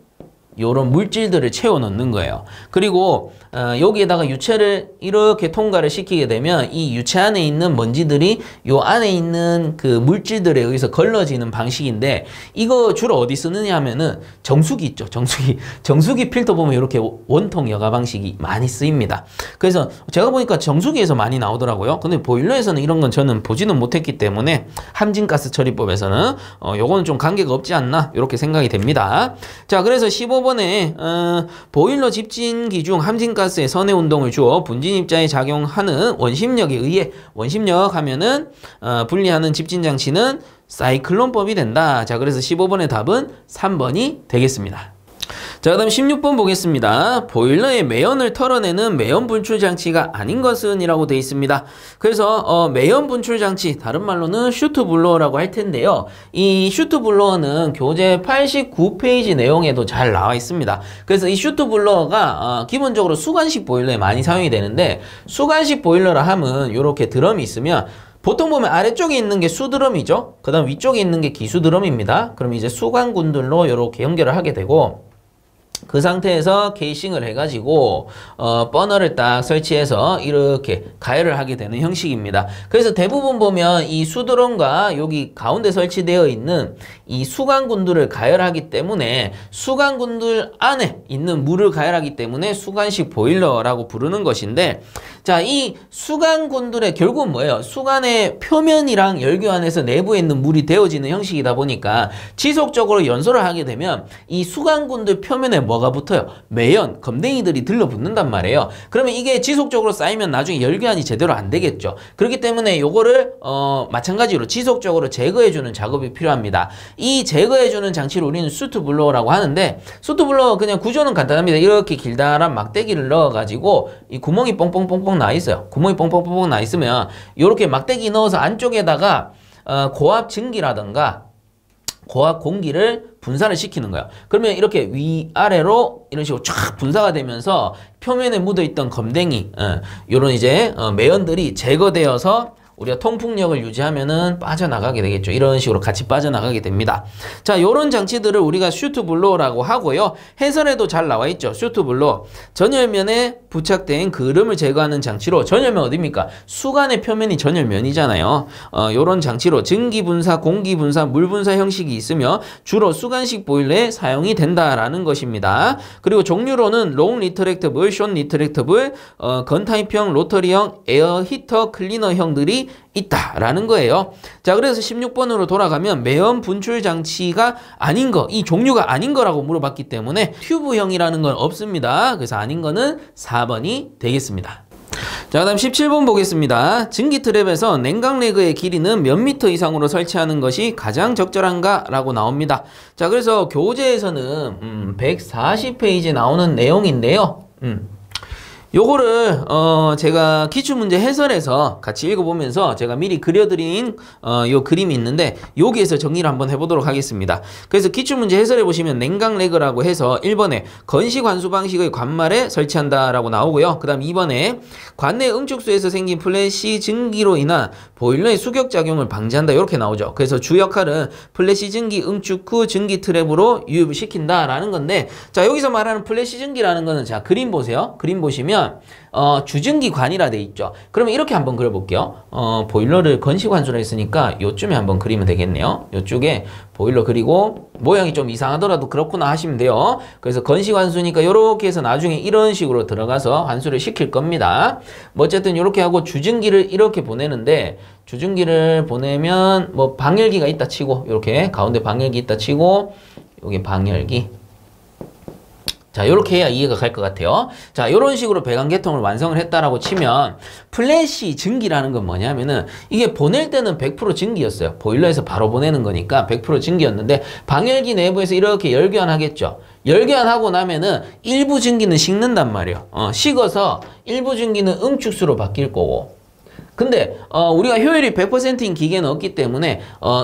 요런 물질들을 채워 넣는 거예요. 그리고 여기에다가 유체를 이렇게 통과를 시키게 되면 이 유체 안에 있는 먼지들이 요 안에 있는 그 물질들에 의해서 걸러지는 방식인데 이거 주로 어디 쓰느냐 하면은 정수기 있죠. 정수기 필터 보면 이렇게 원통 여가 방식이 많이 쓰입니다. 그래서 제가 보니까 정수기에서 많이 나오더라고요. 근데 보일러에서는 이런 건 저는 보지는 못했기 때문에 함진가스 처리법에서는 요거는 좀 관계가 없지 않나 이렇게 생각이 됩니다. 자, 그래서 15번에 보일러 집진기 중 함진가스의 선해운동을 주어 분진입자에 작용하는 원심력에 의해 원심력 하면은 분리하는 집진장치는 사이클론법이 된다. 자, 그래서 15번의 답은 3번이 되겠습니다. 자, 그 다음 16번 보겠습니다. 보일러의 매연을 털어내는 매연 분출 장치가 아닌 것은 이라고 되어 있습니다. 그래서 매연 분출 장치, 다른 말로는 슈트 블로어라고 할 텐데요. 이 슈트 블로어는 교재 89페이지 내용에도 잘 나와 있습니다. 그래서 이 슈트 블로어가 기본적으로 수관식 보일러에 많이 사용이 되는데 수관식 보일러라 함은 이렇게 드럼이 있으면 보통 보면 아래쪽에 있는 게 수드럼이죠. 그 다음 위쪽에 있는 게 기수드럼입니다. 그럼 이제 수관군들로 이렇게 연결을 하게 되고 그 상태에서 케이싱을 해가지고 버너를 딱 설치해서 이렇게 가열을 하게 되는 형식입니다. 그래서 대부분 보면 이 수드럼과 여기 가운데 설치되어 있는 이 수관군들을 가열하기 때문에 수관군들 안에 있는 물을 가열하기 때문에 수관식 보일러라고 부르는 것인데 자, 이 수관군들의 결국은 뭐예요? 수관의 표면이랑 열교환해서 내부에 있는 물이 데워지는 형식이다 보니까 지속적으로 연소를 하게 되면 이 수관군들 표면에 뭐가 붙어요? 매연, 검댕이들이 들러붙는단 말이에요. 그러면 이게 지속적으로 쌓이면 나중에 열교환이 제대로 안 되겠죠. 그렇기 때문에 요거를 마찬가지로 지속적으로 제거해주는 작업이 필요합니다. 이 제거해주는 장치를 우리는 슈트 블로어라고 하는데 슈트 블로어 그냥 구조는 간단합니다. 이렇게 길다란 막대기를 넣어가지고 이 구멍이 뻥뻥뻥뻥 나 있어요. 구멍이 뻥뻥뻥뻥 나 있으면 이렇게 막대기 넣어서 안쪽에다가 고압 증기라든가 고압 공기를 분산을 시키는 거예요. 그러면 이렇게 위아래로 이런 식으로 쫙 분사가 되면서 표면에 묻어있던 검댕이 이런 이제 매연들이 제거되어서 우리가 통풍력을 유지하면은 빠져나가게 되겠죠. 이런 식으로 같이 빠져나가게 됩니다. 자, 요런 장치들을 우리가 슈트 블로어라고 하고요. 해설에도 잘 나와 있죠. 슈트 블로어. 전열면에 부착된 그름을 제거하는 장치로, 전열면 어디입니까? 수관의 표면이 전열면이잖아요. 요런 장치로 증기 분사, 공기 분사, 물 분사 형식이 있으며 주로 수관식 보일러에 사용이 된다라는 것입니다. 그리고 종류로는 롱 리트랙터블, 숏 리트랙터블, 건타입형, 로터리형, 에어 히터 클리너형들이 방식이 있다라는 거예요. 자, 그래서 16번으로 돌아가면 매연 분출 장치가 아닌 거, 이 종류가 아닌 거라고 물어봤기 때문에 튜브형이라는 건 없습니다. 그래서 아닌 거는 4번이 되겠습니다. 자, 그다음 17번 보겠습니다. 증기 트랩에서 냉각 레그의 길이는 몇 미터 이상으로 설치하는 것이 가장 적절한가? 라고 나옵니다. 자, 그래서 교재에서는 140페이지에 나오는 내용인데요. 요거를 제가 기출문제 해설에서 같이 읽어보면서 제가 미리 그려드린 요 그림이 있는데 여기에서 정리를 한번 해보도록 하겠습니다. 그래서 기출문제 해설해 보시면 냉각 레그라고 해서 1번에 건식 환수 방식의 관말에 설치한다 라고 나오고요. 그 다음 2번에 관내 응축수에서 생긴 플래시 증기로 인한 보일러의 수격작용을 방지한다 이렇게 나오죠. 그래서 주 역할은 플래시 증기 응축 후 증기 트랩으로 유입을 시킨다 라는 건데, 자, 여기서 말하는 플래시 증기라는 거는 자, 그림 보세요. 그림 보시면 주증기관이라 돼 있죠. 그러면 이렇게 한번 그려볼게요. 보일러를 건식환수라 했으니까 요쯤에 한번 그리면 되겠네요. 요쪽에 보일러 그리고 모양이 좀 이상하더라도 그렇구나 하시면 돼요. 그래서 건식환수니까 이렇게 해서 나중에 이런 식으로 들어가서 환수를 시킬 겁니다. 뭐 어쨌든 이렇게 하고 주증기를 이렇게 보내는데, 주증기를 보내면 뭐 방열기가 있다 치고, 이렇게 가운데 방열기 있다 치고, 여기 방열기, 자, 이렇게 해야 이해가 갈 것 같아요. 자, 이런 식으로 배관계통을 완성을 했다라고 치면 플래시 증기라는 건 뭐냐면은 이게 보낼 때는 100% 증기였어요. 보일러에서 바로 보내는 거니까 100% 증기였는데 방열기 내부에서 이렇게 열교환하겠죠. 열교환하고 나면은 일부 증기는 식는단 말이에요. 식어서 일부 증기는 응축수로 바뀔 거고. 근데 우리가 효율이 100%인 기계는 없기 때문에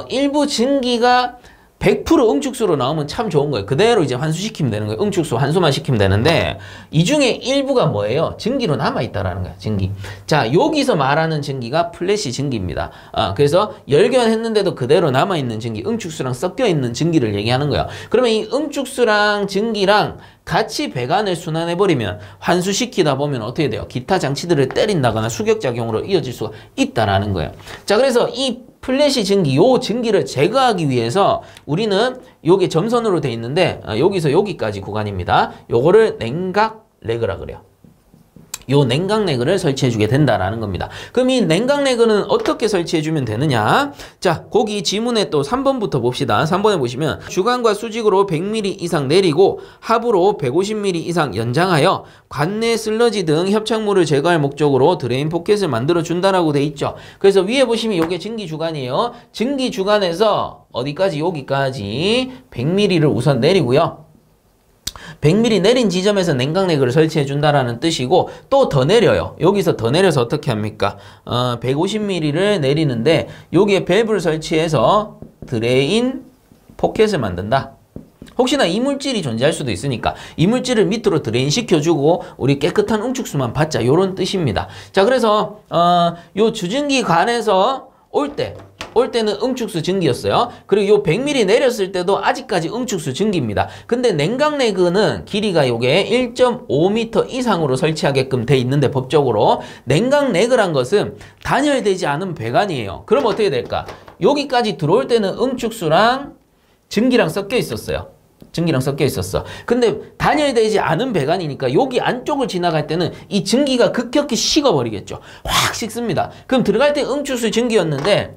일부 증기가 100% 응축수로 나오면 참 좋은 거예요. 그대로 이제 환수시키면 되는 거예요. 응축수 환수만 시키면 되는데, 이 중에 일부가 뭐예요? 증기로 남아있다라는 거예요. 증기. 자, 여기서 말하는 증기가 플래시 증기입니다. 그래서 열교환했는데도 그대로 남아있는 증기, 응축수랑 섞여있는 증기를 얘기하는 거예요. 그러면 이 응축수랑 증기랑 같이 배관을 순환해버리면 환수시키다 보면 어떻게 돼요? 기타 장치들을 때린다거나 수격작용으로 이어질 수가 있다라는 거예요. 자, 그래서 이 플래시 증기, 요 증기를 제거하기 위해서 우리는 요게 점선으로 돼 있는데 여기서 여기까지 구간입니다. 요거를 냉각 레그라 그래요. 요 냉각 레그를 설치해주게 된다라는 겁니다. 그럼 이 냉각 레그는 어떻게 설치해주면 되느냐? 자, 거기 지문에 또 3번부터 봅시다. 3번에 보시면 주관과 수직으로 100mm 이상 내리고 하부로 150mm 이상 연장하여 관내 슬러지 등 협착물을 제거할 목적으로 드레인 포켓을 만들어 준다라고 돼 있죠. 그래서 위에 보시면 요게 증기 주관이에요. 증기 주관에서 어디까지? 여기까지 100mm를 우선 내리고요. 100mm 내린 지점에서 냉각 레그를 설치해 준다라는 뜻이고, 또 더 내려요. 여기서 더 내려서 어떻게 합니까? 150mm를 내리는데 여기에 밸브를 설치해서 드레인 포켓을 만든다. 혹시나 이물질이 존재할 수도 있으니까 이물질을 밑으로 드레인 시켜주고 우리 깨끗한 응축수만 받자, 이런 뜻입니다. 자, 그래서 요 주증기관에서 올 때는 응축수 증기였어요. 그리고 요 100mm 내렸을 때도 아직까지 응축수 증기입니다. 근데 냉각 레그는 길이가 요게 1.5m 이상으로 설치하게끔 돼 있는데, 법적으로 냉각 레그란 것은 단열되지 않은 배관이에요. 그럼 어떻게 될까? 여기까지 들어올 때는 응축수랑 증기랑 섞여 있었어요. 증기랑 섞여 있었어. 근데 단열되지 않은 배관이니까 여기 안쪽을 지나갈 때는 이 증기가 급격히 식어버리겠죠. 확 식습니다. 그럼 들어갈 때 응축수 증기였는데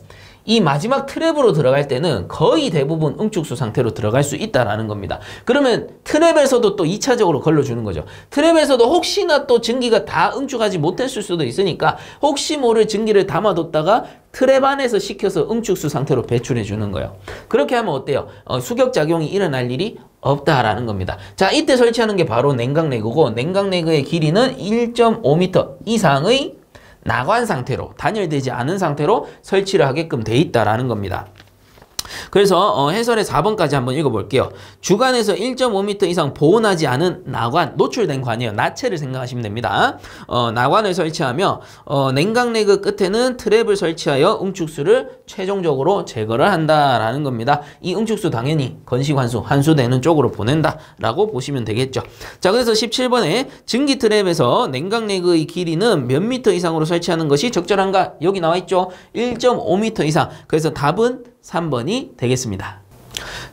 이 마지막 트랩으로 들어갈 때는 거의 대부분 응축수 상태로 들어갈 수 있다라는 겁니다. 그러면 트랩에서도 또 2차적으로 걸러주는 거죠. 트랩에서도 혹시나 또 증기가 다 응축하지 못했을 수도 있으니까 혹시 모를 증기를 담아뒀다가 트랩 안에서 식혀서 응축수 상태로 배출해 주는 거예요. 그렇게 하면 어때요? 수격작용이 일어날 일이 없다라는 겁니다. 자, 이때 설치하는 게 바로 냉각 레그고, 냉각 레그의 길이는 1.5m 이상의 나관 상태로, 단열되지 않은 상태로 설치를 하게끔 돼 있다라는 겁니다. 그래서 해설의 4번까지 한번 읽어볼게요. 주관에서 1.5m 이상 보온하지 않은 나관, 노출된 관이에요. 나체를 생각하시면 됩니다. 나관을 설치하며 냉각 레그 끝에는 트랩을 설치하여 응축수를 최종적으로 제거를 한다라는 겁니다. 이 응축수 당연히 건식 환수, 환수되는 쪽으로 보낸다라고 보시면 되겠죠. 자, 그래서 17번에 증기 트랩에서 냉각 레그의 길이는 몇 미터 이상으로 설치하는 것이 적절한가? 여기 나와 있죠. 1.5m 이상. 그래서 답은 3번이 되겠습니다.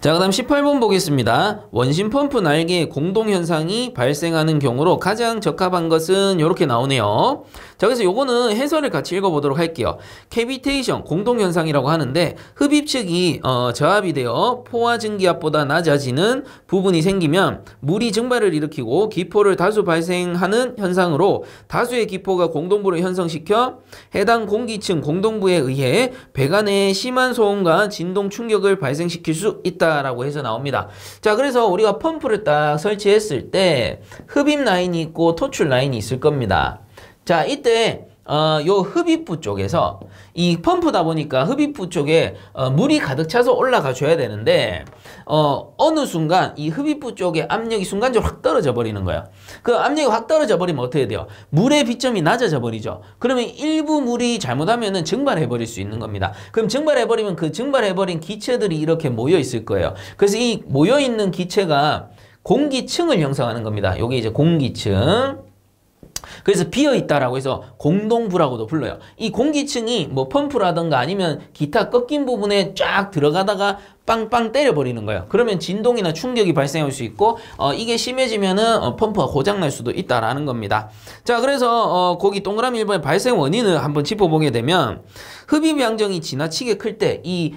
자, 그 다음 18번 보겠습니다. 원심 펌프 날개에 공동현상이 발생하는 경우로 가장 적합한 것은 이렇게 나오네요. 자, 그래서 요거는 해설을 같이 읽어보도록 할게요. 캐비테이션, 공동현상이라고 하는데 흡입축이 저압이 되어 포화 증기압보다 낮아지는 부분이 생기면 물이 증발을 일으키고 기포를 다수 발생하는 현상으로 다수의 기포가 공동부를 형성시켜 해당 공기층 공동부에 의해 배관에 심한 소음과 진동 충격을 발생시킬 수 있다라고 해서 나옵니다. 자, 그래서 우리가 펌프를 딱 설치했을 때 흡입 라인이 있고 토출 라인이 있을 겁니다. 자, 이때 요 흡입부 쪽에서 이 펌프다 보니까 흡입부 쪽에 물이 가득 차서 올라가 줘야 되는데 어느 순간 이 흡입부 쪽에 압력이 순간적으로 확 떨어져 버리는 거예요. 그 압력이 확 떨어져 버리면 어떻게 돼요? 물의 비점이 낮아져 버리죠. 그러면 일부 물이 잘못하면은 증발해 버릴 수 있는 겁니다. 그럼 증발해 버리면 그 증발해 버린 기체들이 이렇게 모여 있을 거예요. 그래서 이 모여 있는 기체가 공기층을 형성하는 겁니다. 요게 이제 공기층. 그래서 비어있다라고 해서 공동부라고도 불러요. 이 공기층이 뭐 펌프라든가 아니면 기타 꺾인 부분에 쫙 들어가다가 빵빵 때려버리는 거예요. 그러면 진동이나 충격이 발생할 수 있고 이게 심해지면은 펌프가 고장날 수도 있다라는 겁니다. 자, 그래서 거기 동그라미 1번의 발생 원인을 한번 짚어보게 되면 흡입 양정이 지나치게 클 때 이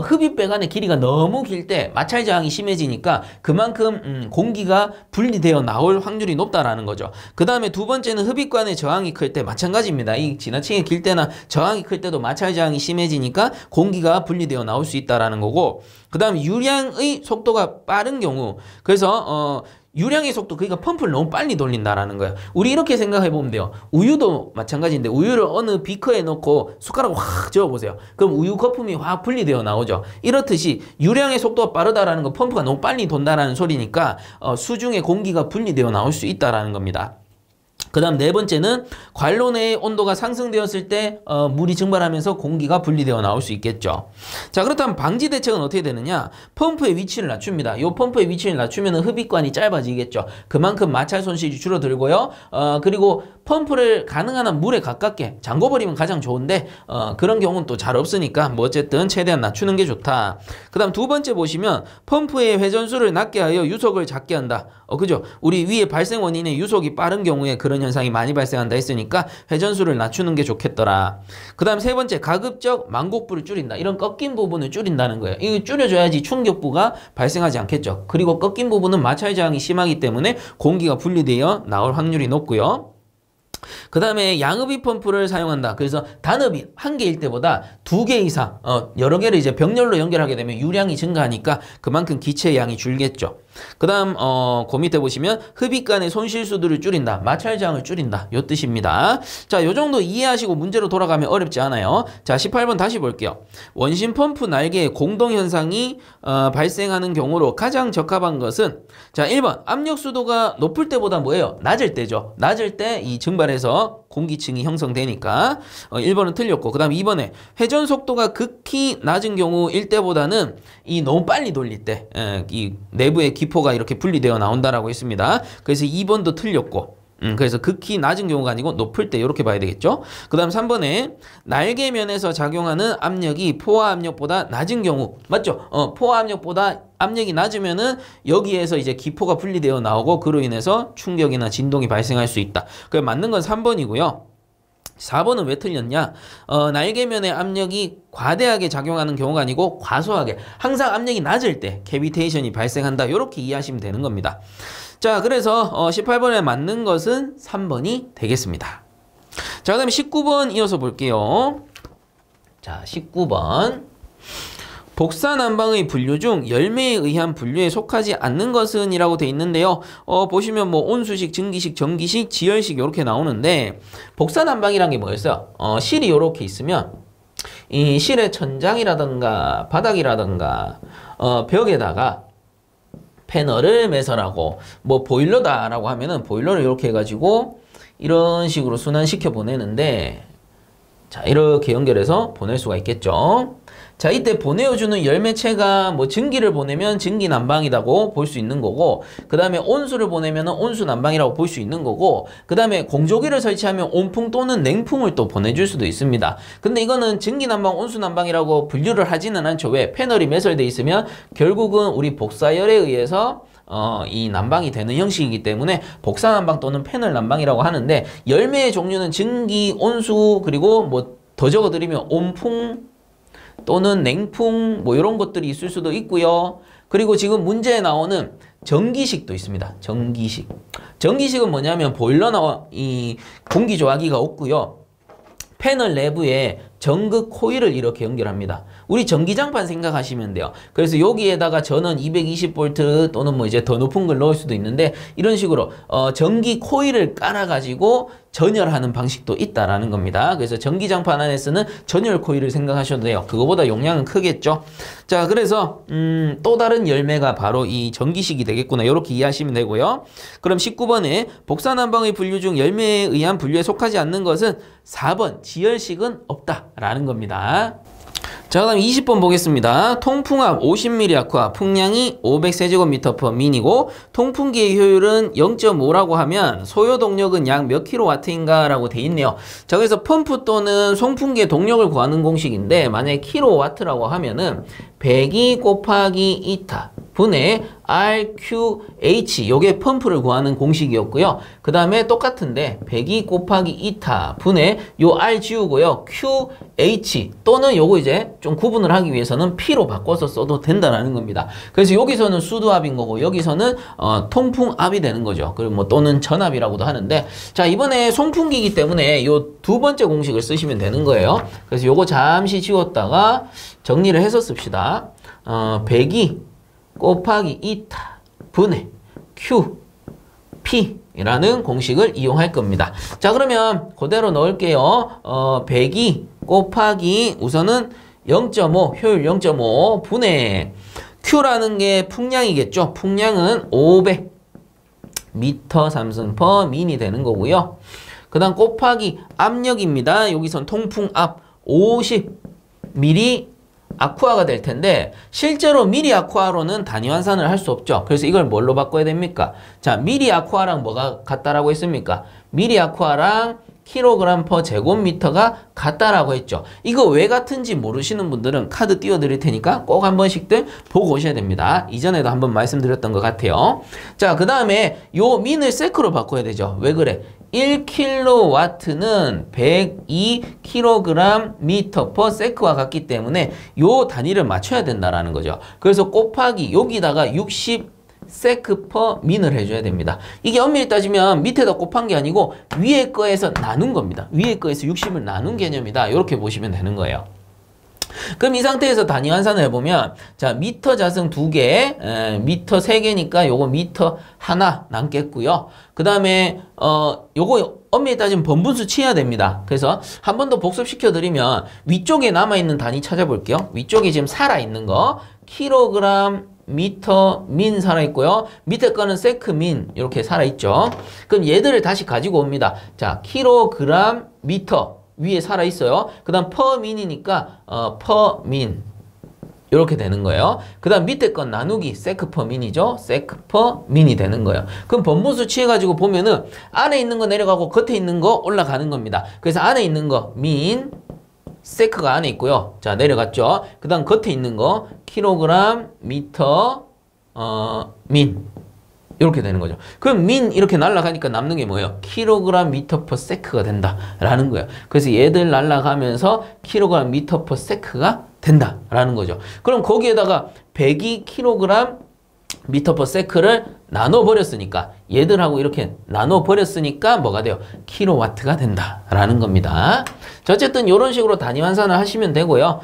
흡입 배관의 길이가 너무 길 때 마찰 저항이 심해지니까 그만큼 공기가 분리되어 나올 확률이 높다라는 거죠. 그 다음에 두 번째는 흡입관의 저항이 클 때 마찬가지입니다. 이 지나치게 길 때나 저항이 클 때도 마찰 저항이 심해지니까 공기가 분리되어 나올 수 있다라는 거고, 그 다음에 유량의 속도가 빠른 경우, 그래서 유량의 속도, 그러니까 펌프를 너무 빨리 돌린다라는 거예요. 우리 이렇게 생각해 보면 돼요. 우유도 마찬가지인데 우유를 어느 비커에 넣고 숟가락을 확 저어보세요. 그럼 우유 거품이 확 분리되어 나오죠. 이렇듯이 유량의 속도가 빠르다라는 건 펌프가 너무 빨리 돈다라는 소리니까 수중에 공기가 분리되어 나올 수 있다라는 겁니다. 그 다음 네 번째는 관로 내의 온도가 상승되었을 때 물이 증발하면서 공기가 분리되어 나올 수 있겠죠. 자, 그렇다면 방지 대책은 어떻게 되느냐? 펌프의 위치를 낮춥니다. 이 펌프의 위치를 낮추면 흡입관이 짧아지겠죠. 그만큼 마찰 손실이 줄어들고요. 그리고 펌프를 가능한 한 물에 가깝게 잠궈버리면 가장 좋은데 그런 경우는 또 잘 없으니까 뭐 어쨌든 최대한 낮추는 게 좋다. 그 다음 두 번째 보시면 펌프의 회전수를 낮게 하여 유속을 작게 한다. 그죠? 우리 위에 발생 원인의 유속이 빠른 경우에 그런 현상이 많이 발생한다 했으니까 회전수를 낮추는 게 좋겠더라. 그 다음 세 번째, 가급적 만곡부를 줄인다. 이런 꺾인 부분을 줄인다는 거예요. 이거 줄여줘야지 충격부가 발생하지 않겠죠. 그리고 꺾인 부분은 마찰 저항이 심하기 때문에 공기가 분리되어 나올 확률이 높고요. 그 다음에 양흡입 펌프를 사용한다. 그래서 단흡입 한 개일 때보다 두 개 이상 여러 개를 이제 병렬로 연결하게 되면 유량이 증가하니까 그만큼 기체의 양이 줄겠죠. 그 다음 그 밑에 보시면 흡입관의 손실수들을 줄인다. 마찰 저항을 줄인다. 요 뜻입니다. 자, 요 정도 이해하시고 문제로 돌아가면 어렵지 않아요. 자, 18번 다시 볼게요. 원심 펌프 날개에 공동현상이 발생하는 경우로 가장 적합한 것은, 자, 1번 압력 수도가 높을 때보다 뭐예요? 낮을 때죠. 낮을 때 이 증발해서 공기층이 형성되니까 1번은 틀렸고, 그 다음 2번에 회전 속도가 극히 낮은 경우일 때보다는 이 너무 빨리 돌릴 때 이 내부의 기포가 이렇게 분리되어 나온다라고 했습니다. 그래서 2번도 틀렸고, 그래서 극히 낮은 경우가 아니고 높을 때 이렇게 봐야 되겠죠. 그 다음 3번에 날개면에서 작용하는 압력이 포화 압력보다 낮은 경우, 맞죠? 포화 압력보다 압력이 낮으면은 여기에서 이제 기포가 분리되어 나오고 그로 인해서 충격이나 진동이 발생할 수 있다. 그 맞는 건 3번이고요. 4번은 왜 틀렸냐? 날개면의 압력이 과대하게 작용하는 경우가 아니고 과소하게, 항상 압력이 낮을 때 캐비테이션이 발생한다. 이렇게 이해하시면 되는 겁니다. 자, 그래서 18번에 맞는 것은 3번이 되겠습니다. 자, 그 다음에 19번 이어서 볼게요. 자, 19번. 복사난방의 분류 중 열매에 의한 분류에 속하지 않는 것은 이라고 돼 있는데요. 보시면 뭐 온수식, 증기식, 전기식, 지열식 이렇게 나오는데, 복사난방이란 게 뭐였어요? 실이 이렇게 있으면 이 실의 천장이라든가 바닥이라든가 벽에다가 패널을 매설하고, 뭐 보일러다라고 하면은 보일러를 이렇게 해가지고 이런 식으로 순환시켜 보내는데, 자, 이렇게 연결해서 보낼 수가 있겠죠. 자, 이때 보내어주는 열매체가 뭐 증기를 보내면 증기 난방이라고 볼 수 있는 거고, 그 다음에 온수를 보내면 온수 난방이라고 볼 수 있는 거고, 그 다음에 공조기를 설치하면 온풍 또는 냉풍을 또 보내줄 수도 있습니다. 근데 이거는 증기 난방, 온수 난방이라고 분류를 하지는 않죠. 왜? 패널이 매설돼 있으면 결국은 우리 복사열에 의해서 이 난방이 되는 형식이기 때문에 복사 난방 또는 패널 난방이라고 하는데, 열매의 종류는 증기, 온수, 그리고 뭐 더 적어드리면 온풍 또는 냉풍 뭐 이런 것들이 있을 수도 있고요. 그리고 지금 문제에 나오는 전기식도 있습니다. 전기식. 전기식은 뭐냐면 보일러나 이 공기조화기가 없고요. 패널 내부에 전극 코일을 이렇게 연결합니다. 우리 전기장판 생각하시면 돼요. 그래서 여기에다가 전원 220V 또는 뭐 이제 더 높은 걸 넣을 수도 있는데, 이런 식으로 전기 코일을 깔아가지고 전열하는 방식도 있다라는 겁니다. 그래서 전기장판 안에서는 전열 코일을 생각하셔도 돼요. 그거보다 용량은 크겠죠. 자, 그래서 또 다른 열매가 바로 이 전기식이 되겠구나, 이렇게 이해하시면 되고요. 그럼 19번에 복사난방의 분류 중 열매에 의한 분류에 속하지 않는 것은 4번 지열식은 없다라는 겁니다. 자, 그 다음 20번 보겠습니다. 통풍압 50mm 아쿠아, 풍량이 500세제곱미터/민이고 통풍기의 효율은 0.5라고 하면 소요 동력은 약 몇 킬로와트인가 라고 돼 있네요. 자, 그래서 펌프 또는 송풍기의 동력을 구하는 공식인데, 만약에 킬로와트라고 하면은 102 곱하기 2타 분의 RQH, 요게 펌프를 구하는 공식이었고요. 그 다음에 똑같은데 102 곱하기 2타 분의 요 R 지우고요. QH 또는 요거 이제 좀 구분을 하기 위해서는 P로 바꿔서 써도 된다라는 겁니다. 그래서 여기서는 수도압인 거고 여기서는 통풍압이 되는 거죠. 그리고 뭐 또는 전압이라고도 하는데, 자, 이번에 송풍기이기 때문에 요 두 번째 공식을 쓰시면 되는 거예요. 그래서 요거 잠시 지웠다가 정리를 해서 씁시다. 102 곱하기 2타 분의 Q, P 라는 공식을 이용할 겁니다. 자, 그러면 그대로 넣을게요. 102 곱하기 우선은 0.5, 효율 0.5 분의 Q라는 게 풍량이겠죠. 풍량은 500 미터 삼승/민이 되는 거고요. 그 다음 곱하기 압력입니다. 여기선 통풍압 50mm 아쿠아가 될 텐데, 실제로 미리 아쿠아로는 단위 환산을 할 수 없죠. 그래서 이걸 뭘로 바꿔야 됩니까? 자, 미리 아쿠아랑 뭐가 같다라고 했습니까? 미리 아쿠아랑 kg/제곱미터가 같다라고 했죠. 이거 왜 같은지 모르시는 분들은 카드 띄워드릴 테니까 꼭 한 번씩들 보고 오셔야 됩니다. 이전에도 한번 말씀드렸던 것 같아요. 자, 그 다음에 요 민을 세크로 바꿔야 되죠. 왜 그래? 1kW는 102kg/m과 같기 때문에 요 단위를 맞춰야 된다라는 거죠. 그래서 곱하기 여기다가 60세크/민을 해줘야 됩니다. 이게 엄밀히 따지면 밑에다 곱한 게 아니고 위에 거에서 나눈 겁니다. 위에 거에서 60을 나눈 개념이다. 이렇게 보시면 되는 거예요. 그럼 이 상태에서 단위 환산을 해보면, 자, 미터 자승 2개, 미터 3개니까 요거 미터 하나 남겠고요. 그 다음에 요거 엄밀히 따지면 번분수 치해야 됩니다. 그래서 한 번 더 복습시켜드리면 위쪽에 남아있는 단위 찾아볼게요. 위쪽에 지금 살아있는 거 킬로그램 미터 민 살아있고요. 밑에 거는 세크 민 이렇게 살아있죠. 그럼 얘들을 다시 가지고 옵니다. 자, 킬로그램 미터 위에 살아있어요. 그 다음 퍼민이니까 퍼민 이렇게 되는 거예요. 그 다음 밑에 건 나누기 세크퍼민이죠. 세크퍼민이 되는 거예요. 그럼 번분수 취해가지고 보면은 안에 있는 거 내려가고 겉에 있는 거 올라가는 겁니다. 그래서 안에 있는 거 민, 세크가 안에 있고요. 자, 내려갔죠. 그 다음 겉에 있는 거 킬로그램 미터 민 이렇게 되는 거죠. 그럼 민 이렇게 날아가니까 남는 게 뭐예요? 킬로그램 미터 퍼 세크가 된다라는 거예요. 그래서 얘들 날아가면서 킬로그램 미터 퍼 세크가 된다라는 거죠. 그럼 거기에다가 102kg 미터 퍼 세크를 나눠버렸으니까, 얘들하고 이렇게 나눠버렸으니까 뭐가 돼요? 킬로와트가 된다라는 겁니다. 자, 어쨌든 이런 식으로 단위 환산을 하시면 되고요.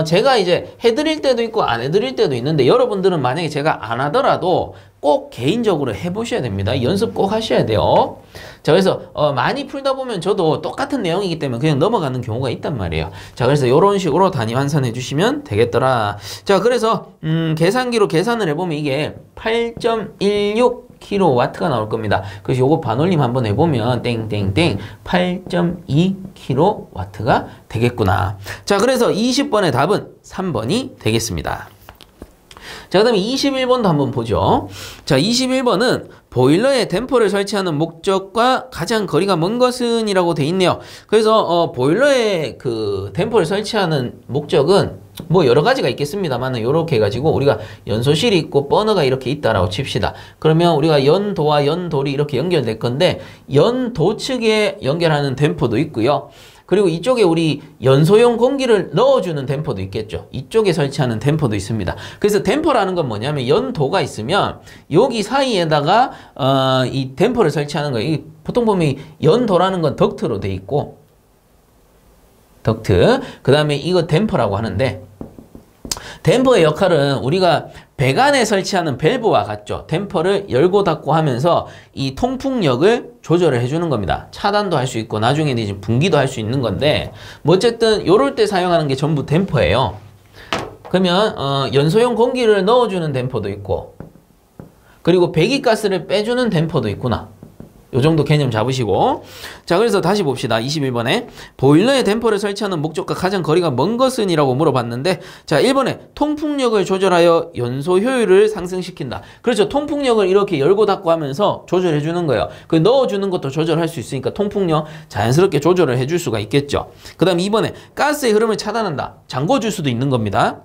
제가 이제 해드릴 때도 있고 안 해드릴 때도 있는데, 여러분들은 만약에 제가 안 하더라도 꼭 개인적으로 해보셔야 됩니다. 연습 꼭 하셔야 돼요. 자, 그래서 많이 풀다 보면 저도 똑같은 내용이기 때문에 그냥 넘어가는 경우가 있단 말이에요. 자, 그래서 이런 식으로 단위 환산해 주시면 되겠더라. 자, 그래서 계산기로 계산을 해보면 이게 8.16 킬로와트가 나올 겁니다. 그래서 요거 반올림 한번 해보면 땡땡땡 8.2 킬로와트가 되겠구나. 자, 그래서 20번의 답은 3번이 되겠습니다. 자, 그 다음에 21번도 한번 보죠. 자, 21번은 보일러에 댐퍼를 설치하는 목적과 가장 거리가 먼 것은 이라고 돼 있네요. 그래서 보일러에 그 댐퍼를 설치하는 목적은 뭐 여러 가지가 있겠습니다만 요렇게 해가지고 우리가 연소실이 있고 버너가 이렇게 있다라고 칩시다. 그러면 우리가 연도와 연돌이 이렇게 연결될 건데 연도 측에 연결하는 댐퍼도 있고요. 그리고 이쪽에 우리 연소용 공기를 넣어주는 댐퍼도 있겠죠. 이쪽에 설치하는 댐퍼도 있습니다. 그래서 댐퍼라는 건 뭐냐면 연도가 있으면 여기 사이에다가 이 댐퍼를 설치하는 거예요. 보통 보면 연도라는 건 덕트로 돼 있고 덕트 그 다음에 이거 댐퍼라고 하는데 댐퍼의 역할은 우리가 배관에 설치하는 밸브와 같죠. 댐퍼를 열고 닫고 하면서 이 통풍력을 조절을 해주는 겁니다. 차단도 할 수 있고 나중에는 이제 분기도 할 수 있는 건데 뭐 어쨌든 요럴 때 사용하는 게 전부 댐퍼예요. 그러면 연소용 공기를 넣어주는 댐퍼도 있고 그리고 배기가스를 빼주는 댐퍼도 있구나. 요 정도 개념 잡으시고 자 그래서 다시 봅시다. 21번에 보일러에 댐퍼를 설치하는 목적과 가장 거리가 먼 것은 이라고 물어봤는데 자 1번에 통풍력을 조절하여 연소 효율을 상승시킨다. 그렇죠. 통풍력을 이렇게 열고 닫고 하면서 조절해 주는 거예요. 그 넣어주는 것도 조절할 수 있으니까 통풍력 자연스럽게 조절을 해줄 수가 있겠죠. 그 다음 2번에 가스의 흐름을 차단한다. 잠궈줄 수도 있는 겁니다.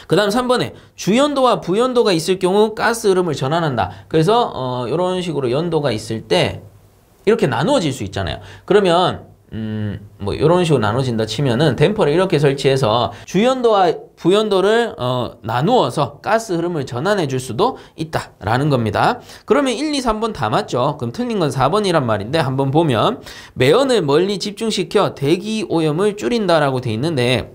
그 다음 3번에 주연도와 부연도가 있을 경우 가스 흐름을 전환한다. 그래서 이런 식으로 연도가 있을 때 이렇게 나누어질 수 있잖아요. 그러면 뭐 이런 식으로 나눠진다 치면은 댐퍼를 이렇게 설치해서 주연도와 부연도를 나누어서 가스 흐름을 전환해 줄 수도 있다라는 겁니다. 그러면 1, 2, 3번 다 맞죠? 그럼 틀린 건 4번이란 말인데 한번 보면 매연을 멀리 집중시켜 대기 오염을 줄인다라고 돼 있는데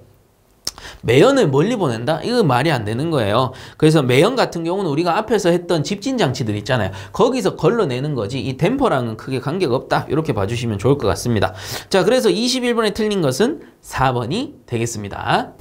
매연을 멀리 보낸다? 이거 말이 안 되는 거예요. 그래서 매연 같은 경우는 우리가 앞에서 했던 집진 장치들 있잖아요. 거기서 걸러내는 거지 이 댐퍼랑은 크게 관계가 없다. 이렇게 봐주시면 좋을 것 같습니다. 자, 그래서 21번에 틀린 것은 4번이 되겠습니다.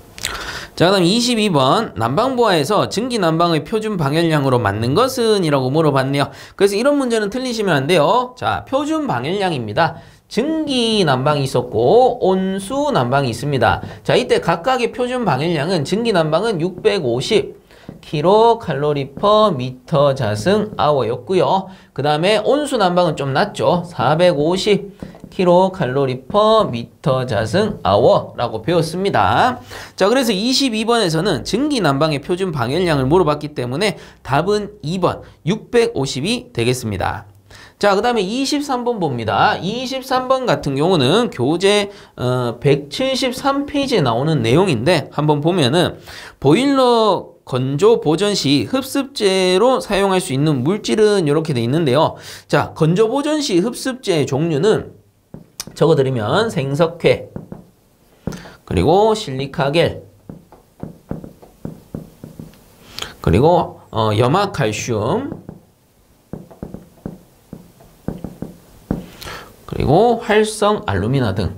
자, 그 다음 22번 난방보아에서 증기난방의 표준 방열량으로 맞는 것은? 이라고 물어봤네요. 그래서 이런 문제는 틀리시면 안 돼요. 자, 표준 방열량입니다. 증기 난방이 있었고 온수 난방이 있습니다. 자, 이때 각각의 표준 방열량은 증기 난방은 650 kcal per 미터 자승 아워였고요. 그 다음에 온수 난방은 좀 낮죠. 450 kcal per 미터 자승 아워라고 배웠습니다. 자, 그래서 22번에서는 증기 난방의 표준 방열량을 물어봤기 때문에 답은 2번 650이 되겠습니다. 자, 그 다음에 23번 봅니다. 23번 같은 경우는 교재 173페이지에 나오는 내용인데 한번 보면은 보일러 건조 보전 시 흡습제로 사용할 수 있는 물질은 이렇게 돼 있는데요. 자, 건조 보전 시 흡습제의 종류는 적어드리면 생석회 그리고 실리카겔 그리고 염화칼슘 그리고 활성 알루미나 등.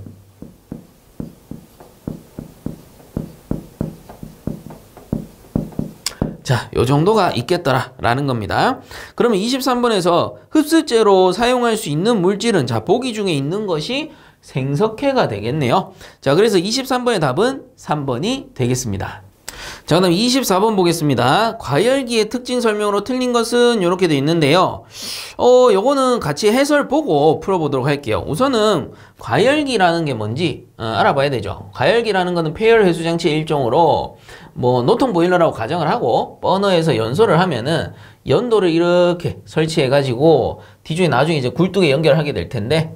자, 요 정도가 있겠더라라는 겁니다. 그러면 23번에서 흡수제로 사용할 수 있는 물질은 자, 보기 중에 있는 것이 생석회가 되겠네요. 자, 그래서 23번의 답은 3번이 되겠습니다. 자, 그다음 24번 보겠습니다. 과열기의 특징 설명으로 틀린 것은 이렇게 돼 있는데요. 요거는 같이 해설 보고 풀어보도록 할게요. 우선은 과열기라는 게 뭔지 알아봐야 되죠. 과열기라는 거는 폐열 회수 장치의 일종으로 뭐 노통 보일러라고 가정을 하고 버너에서 연소를 하면은 연도를 이렇게 설치해 가지고 뒤쪽에 나중에 이제 굴뚝에 연결하게 될 텐데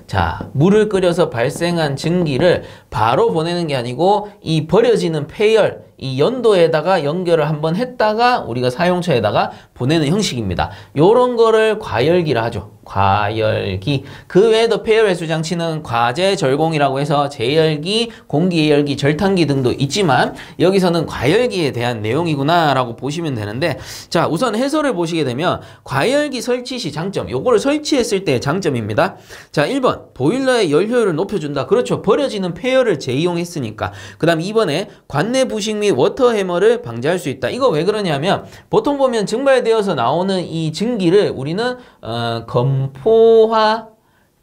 자, 물을 끓여서 발생한 증기를 바로 보내는 게 아니고 이 버려지는 폐열 이 연도에다가 연결을 한번 했다가 우리가 사용처에다가 보내는 형식입니다. 요런 거를 과열기라 하죠. 과열기. 그 외에도 폐열 회수 장치는 과제, 절공이라고 해서 제열기, 공기예열기, 절탄기 등도 있지만 여기서는 과열기에 대한 내용이구나 라고 보시면 되는데, 자, 우선 해설을 보시게 되면 과열기 설치 시 장점, 요거를 설치했을 때의 장점입니다. 자, 1번 보일러의 열 효율을 높여준다. 그렇죠. 버려지는 폐열을 재이용했으니까. 그 다음 2번에 관내 부식 및 워터 해머를 방지할 수 있다. 이거 왜 그러냐면 보통 보면 증발되어서 나오는 이 증기를 우리는 건포화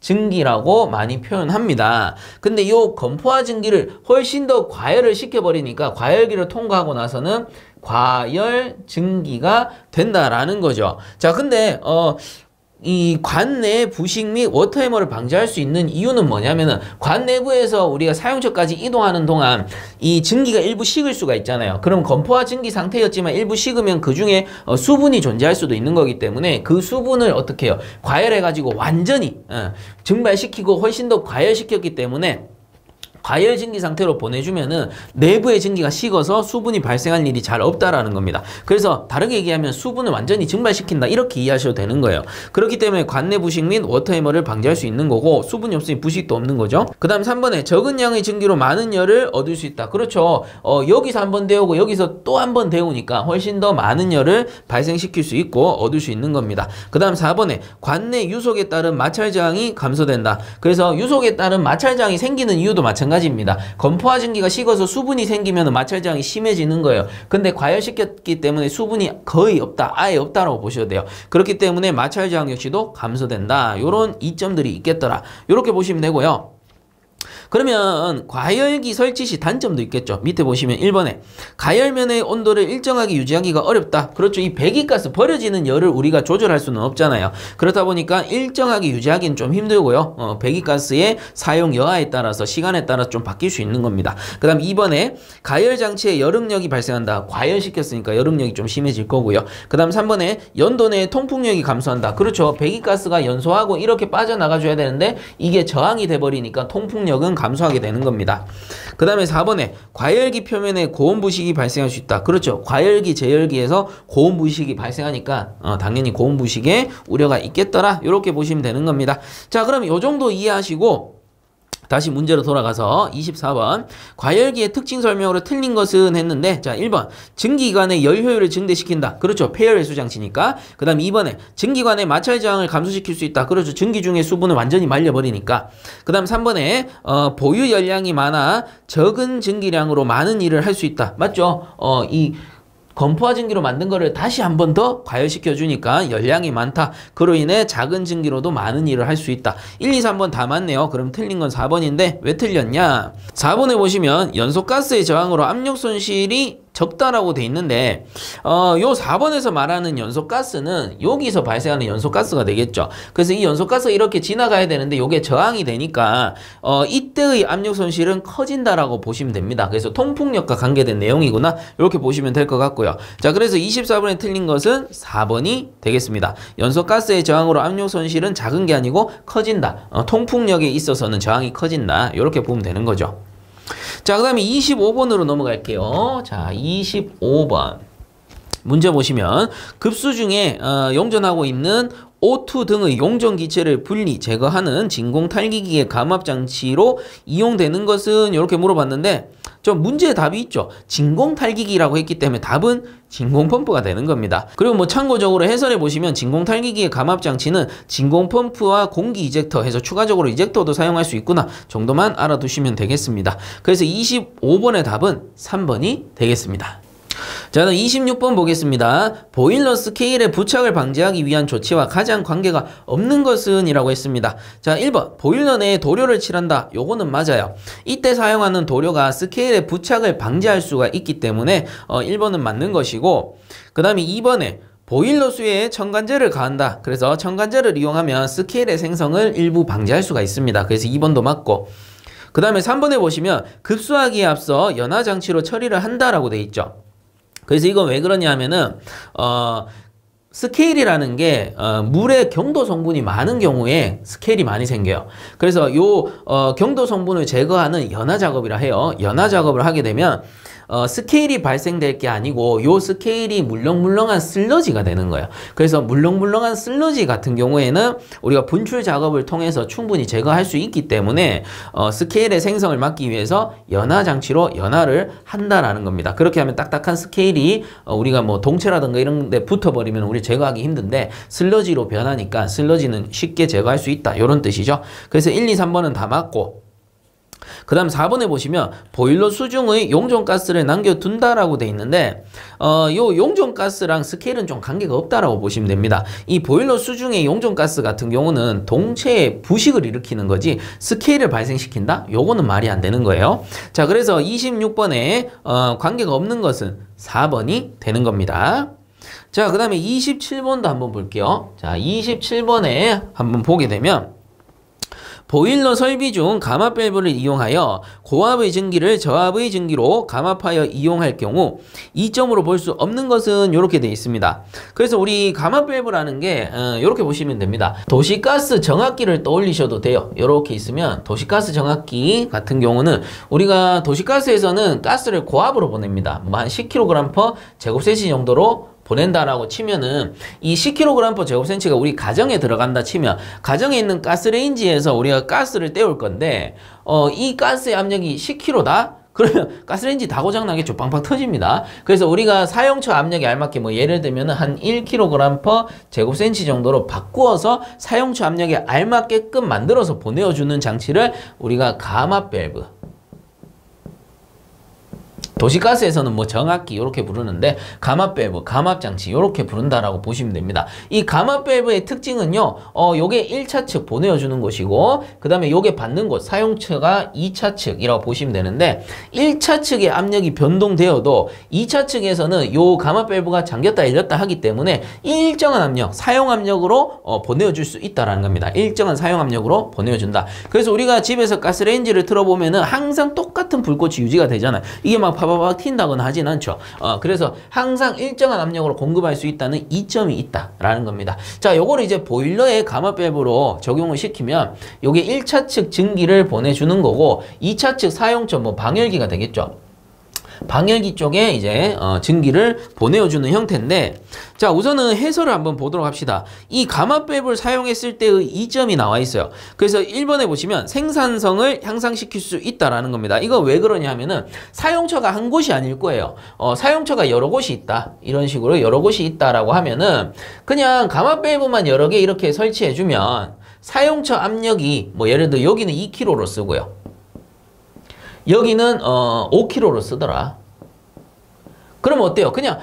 증기라고 많이 표현합니다. 근데 이 건포화 증기를 훨씬 더 과열을 시켜버리니까 과열기를 통과하고 나서는 과열 증기가 된다라는 거죠. 자, 근데 이 관내 부식 및 워터 해머를 방지할 수 있는 이유는 뭐냐면은 관 내부에서 우리가 사용처까지 이동하는 동안 이 증기가 일부 식을 수가 있잖아요. 그럼 건포화 증기 상태였지만 일부 식으면 그 중에 수분이 존재할 수도 있는 거기 때문에 그 수분을 어떻게 해요? 과열해가지고 완전히 증발시키고 훨씬 더 과열시켰기 때문에 과열 증기 상태로 보내주면은 내부의 증기가 식어서 수분이 발생할 일이 잘 없다라는 겁니다. 그래서 다르게 얘기하면 수분을 완전히 증발시킨다 이렇게 이해하셔도 되는 거예요. 그렇기 때문에 관내 부식 및 워터 해머를 방지할 수 있는 거고 수분이 없으니 부식도 없는 거죠. 그 다음 3번에 적은 양의 증기로 많은 열을 얻을 수 있다. 그렇죠. 여기서 한번 데우고 여기서 또 한 번 데우니까 훨씬 더 많은 열을 발생시킬 수 있고 얻을 수 있는 겁니다. 그 다음 4번에 관내 유속에 따른 마찰 저항이 감소된다. 그래서 유속에 따른 마찰 저항이 생기는 이유도 마찬가지입니다. 건포화 증기가 식어서 수분이 생기면 마찰 저항이 심해지는 거예요. 근데 과열시켰기 때문에 수분이 거의 없다, 아예 없다라고 보셔도 돼요. 그렇기 때문에 마찰 저항 역시도 감소된다. 요런 이점들이 있겠더라. 요렇게 보시면 되고요. 그러면 과열기 설치 시 단점도 있겠죠. 밑에 보시면 1번에 가열면의 온도를 일정하게 유지하기가 어렵다. 그렇죠. 이 배기가스 버려지는 열을 우리가 조절할 수는 없잖아요. 그렇다 보니까 일정하게 유지하기는 좀 힘들고요. 배기가스의 사용 여하에 따라서 시간에 따라서 좀 바뀔 수 있는 겁니다. 그 다음 2번에 가열 장치에 열응력이 발생한다. 과열시켰으니까 열응력이 좀 심해질 거고요. 그 다음 3번에 연도 내의 통풍력이 감소한다. 그렇죠. 배기가스가 연소하고 이렇게 빠져나가줘야 되는데 이게 저항이 돼버리니까 통풍력은 감소하게 되는 겁니다. 그 다음에 4번에 과열기 표면에 고온 부식이 발생할 수 있다. 그렇죠. 과열기, 제열기에서 고온 부식이 발생하니까 당연히 고온 부식에 우려가 있겠더라. 이렇게 보시면 되는 겁니다. 자, 그럼 이 정도 이해하시고 다시 문제로 돌아가서 24번 과열기의 특징 설명으로 틀린 것은 했는데, 자 1번 증기관의 열 효율을 증대시킨다. 그렇죠. 폐열 회수 장치니까. 그 다음 2번에 증기관의 마찰 저항을 감소시킬 수 있다. 그렇죠. 증기 중에 수분을 완전히 말려버리니까. 그 다음 3번에 보유 열량이 많아 적은 증기량으로 많은 일을 할 수 있다. 맞죠? 이 건포화 증기로 만든 거를 다시 한 번 더 과열시켜 주니까 열량이 많다. 그로 인해 작은 증기로도 많은 일을 할 수 있다. 1, 2, 3번 다 맞네요. 그럼 틀린 건 4번인데 왜 틀렸냐? 4번에 보시면 연소가스의 저항으로 압력 손실이 적다라고 돼 있는데 요 4번에서 말하는 연소가스는 여기서 발생하는 연소가스가 되겠죠. 그래서 이 연소가스가 이렇게 지나가야 되는데 요게 저항이 되니까 이때의 압력 손실은 커진다라고 보시면 됩니다. 그래서 통풍력과 관계된 내용이구나 이렇게 보시면 될 것 같고요. 자, 그래서 24번에 틀린 것은 4번이 되겠습니다. 연소가스의 저항으로 압력 손실은 작은 게 아니고 커진다. 통풍력에 있어서는 저항이 커진다. 이렇게 보면 되는 거죠. 자, 그 다음에 25번으로 넘어갈게요. 자, 25번 문제 보시면 급수 중에 용전하고 있는 O2 등의 용전 기체를 분리 제거하는 진공 탈기기의 감압 장치로 이용되는 것은 이렇게 물어봤는데 저 문제에 답이 있죠. 진공 탈기기라고 했기 때문에 답은 진공 펌프가 되는 겁니다. 그리고 뭐 참고적으로 해설해 보시면 진공 탈기기의 감압 장치는 진공 펌프와 공기 이젝터 해서 추가적으로 이젝터도 사용할 수 있구나 정도만 알아두시면 되겠습니다. 그래서 25번의 답은 3번이 되겠습니다. 자, 26번 보겠습니다. 보일러 스케일의 부착을 방지하기 위한 조치와 가장 관계가 없는 것은 이라고 했습니다. 자, 1번 보일러 내에 도료를 칠한다. 요거는 맞아요. 이때 사용하는 도료가 스케일의 부착을 방지할 수가 있기 때문에 1번은 맞는 것이고, 그 다음에 2번에 보일러 수에 첨간제를 가한다. 그래서 첨간제를 이용하면 스케일의 생성을 일부 방지할 수가 있습니다. 그래서 2번도 맞고, 그 다음에 3번에 보시면 급수하기에 앞서 연화장치로 처리를 한다라고 돼 있죠. 그래서 이건 왜 그러냐 하면은 스케일이라는 게 물의 경도 성분이 많은 경우에 스케일이 많이 생겨요. 그래서 요 경도 성분을 제거하는 연화 작업이라 해요. 연화 작업을 하게 되면 스케일이 발생될 게 아니고 요 스케일이 물렁물렁한 슬러지가 되는 거예요. 그래서 물렁물렁한 슬러지 같은 경우에는 우리가 분출 작업을 통해서 충분히 제거할 수 있기 때문에 스케일의 생성을 막기 위해서 연화 장치로 연화를 한다라는 겁니다. 그렇게 하면 딱딱한 스케일이 우리가 뭐 동체라든가 이런 데 붙어버리면 우리 제거하기 힘든데 슬러지로 변하니까 슬러지는 쉽게 제거할 수 있다. 이런 뜻이죠. 그래서 1, 2, 3번은 다 맞고, 그 다음 4번에 보시면 보일러 수중의 용존가스를 남겨둔다라고 돼 있는데 요 용존가스랑 스케일은 좀 관계가 없다라고 보시면 됩니다. 이 보일러 수중의 용존가스 같은 경우는 동체의 부식을 일으키는 거지 스케일을 발생시킨다? 요거는 말이 안 되는 거예요. 자, 그래서 26번에 관계가 없는 것은 4번이 되는 겁니다. 자, 그 다음에 27번도 한번 볼게요. 자, 27번에 한번 보게 되면 보일러 설비 중 감압 밸브를 이용하여 고압의 증기를 저압의 증기로 감압하여 이용할 경우 이점으로 볼 수 없는 것은 이렇게 되어 있습니다. 그래서 우리 감압 밸브라는 게 이렇게 보시면 됩니다. 도시가스 정압기를 떠올리셔도 돼요. 이렇게 있으면 도시가스 정압기 같은 경우는 우리가 도시가스에서는 가스를 고압으로 보냅니다. 뭐 한 10kg/제곱센치 정도로 보낸다라고 치면은 이 10kg/제곱센치가 우리 가정에 들어간다 치면 가정에 있는 가스레인지에서 우리가 가스를 때울 건데 이 가스의 압력이 10kg다? 그러면 가스레인지 다 고장나겠죠. 빵빵 터집니다. 그래서 우리가 사용처 압력에 알맞게 뭐 예를 들면 한 1kg/제곱센치 정도로 바꾸어서 사용처 압력에 알맞게끔 만들어서 보내어주는 장치를 우리가 감압 밸브, 도시가스에서는 뭐 정압기 이렇게 부르는데 감압 밸브, 감압 장치 이렇게 부른다라고 보시면 됩니다. 이 감압 밸브의 특징은요, 요게 1차 측 보내어주는 곳이고, 그 다음에 요게 받는 곳, 사용처가 2차 측이라고 보시면 되는데, 1차 측의 압력이 변동되어도 2차 측에서는 요 감압 밸브가 잠겼다 열렸다 하기 때문에 일정한 압력, 사용 압력으로 보내어줄 수 있다라는 겁니다. 일정한 사용 압력으로 보내어준다. 그래서 우리가 집에서 가스레인지를 틀어보면은 항상 똑같은 불꽃이 유지가 되잖아요. 이게 막 파바박 튄다거나 하진 않죠. 그래서 항상 일정한 압력으로 공급할 수 있다는 이점이 있다라는 겁니다. 자, 요거를 이제 보일러의 감압 밸브로 적용을 시키면 요게 1차 측 증기를 보내주는 거고 2차 측 사용처 뭐 방열기가 되겠죠. 방열기 쪽에 이제 증기를 보내어주는 형태인데, 자, 우선은 해설을 한번 보도록 합시다. 이 감압 밸브를 사용했을 때의 이점이 나와 있어요. 그래서 1번에 보시면 생산성을 향상시킬 수 있다라는 겁니다. 이거 왜 그러냐 하면은 사용처가 한 곳이 아닐 거예요. 사용처가 여러 곳이 있다. 이런 식으로 여러 곳이 있다라고 하면은 그냥 감압 밸브만 여러 개 이렇게 설치해주면 사용처 압력이 뭐 예를 들어 여기는 2kg로 쓰고요. 여기는 5kg로 쓰더라. 그러면 어때요? 그냥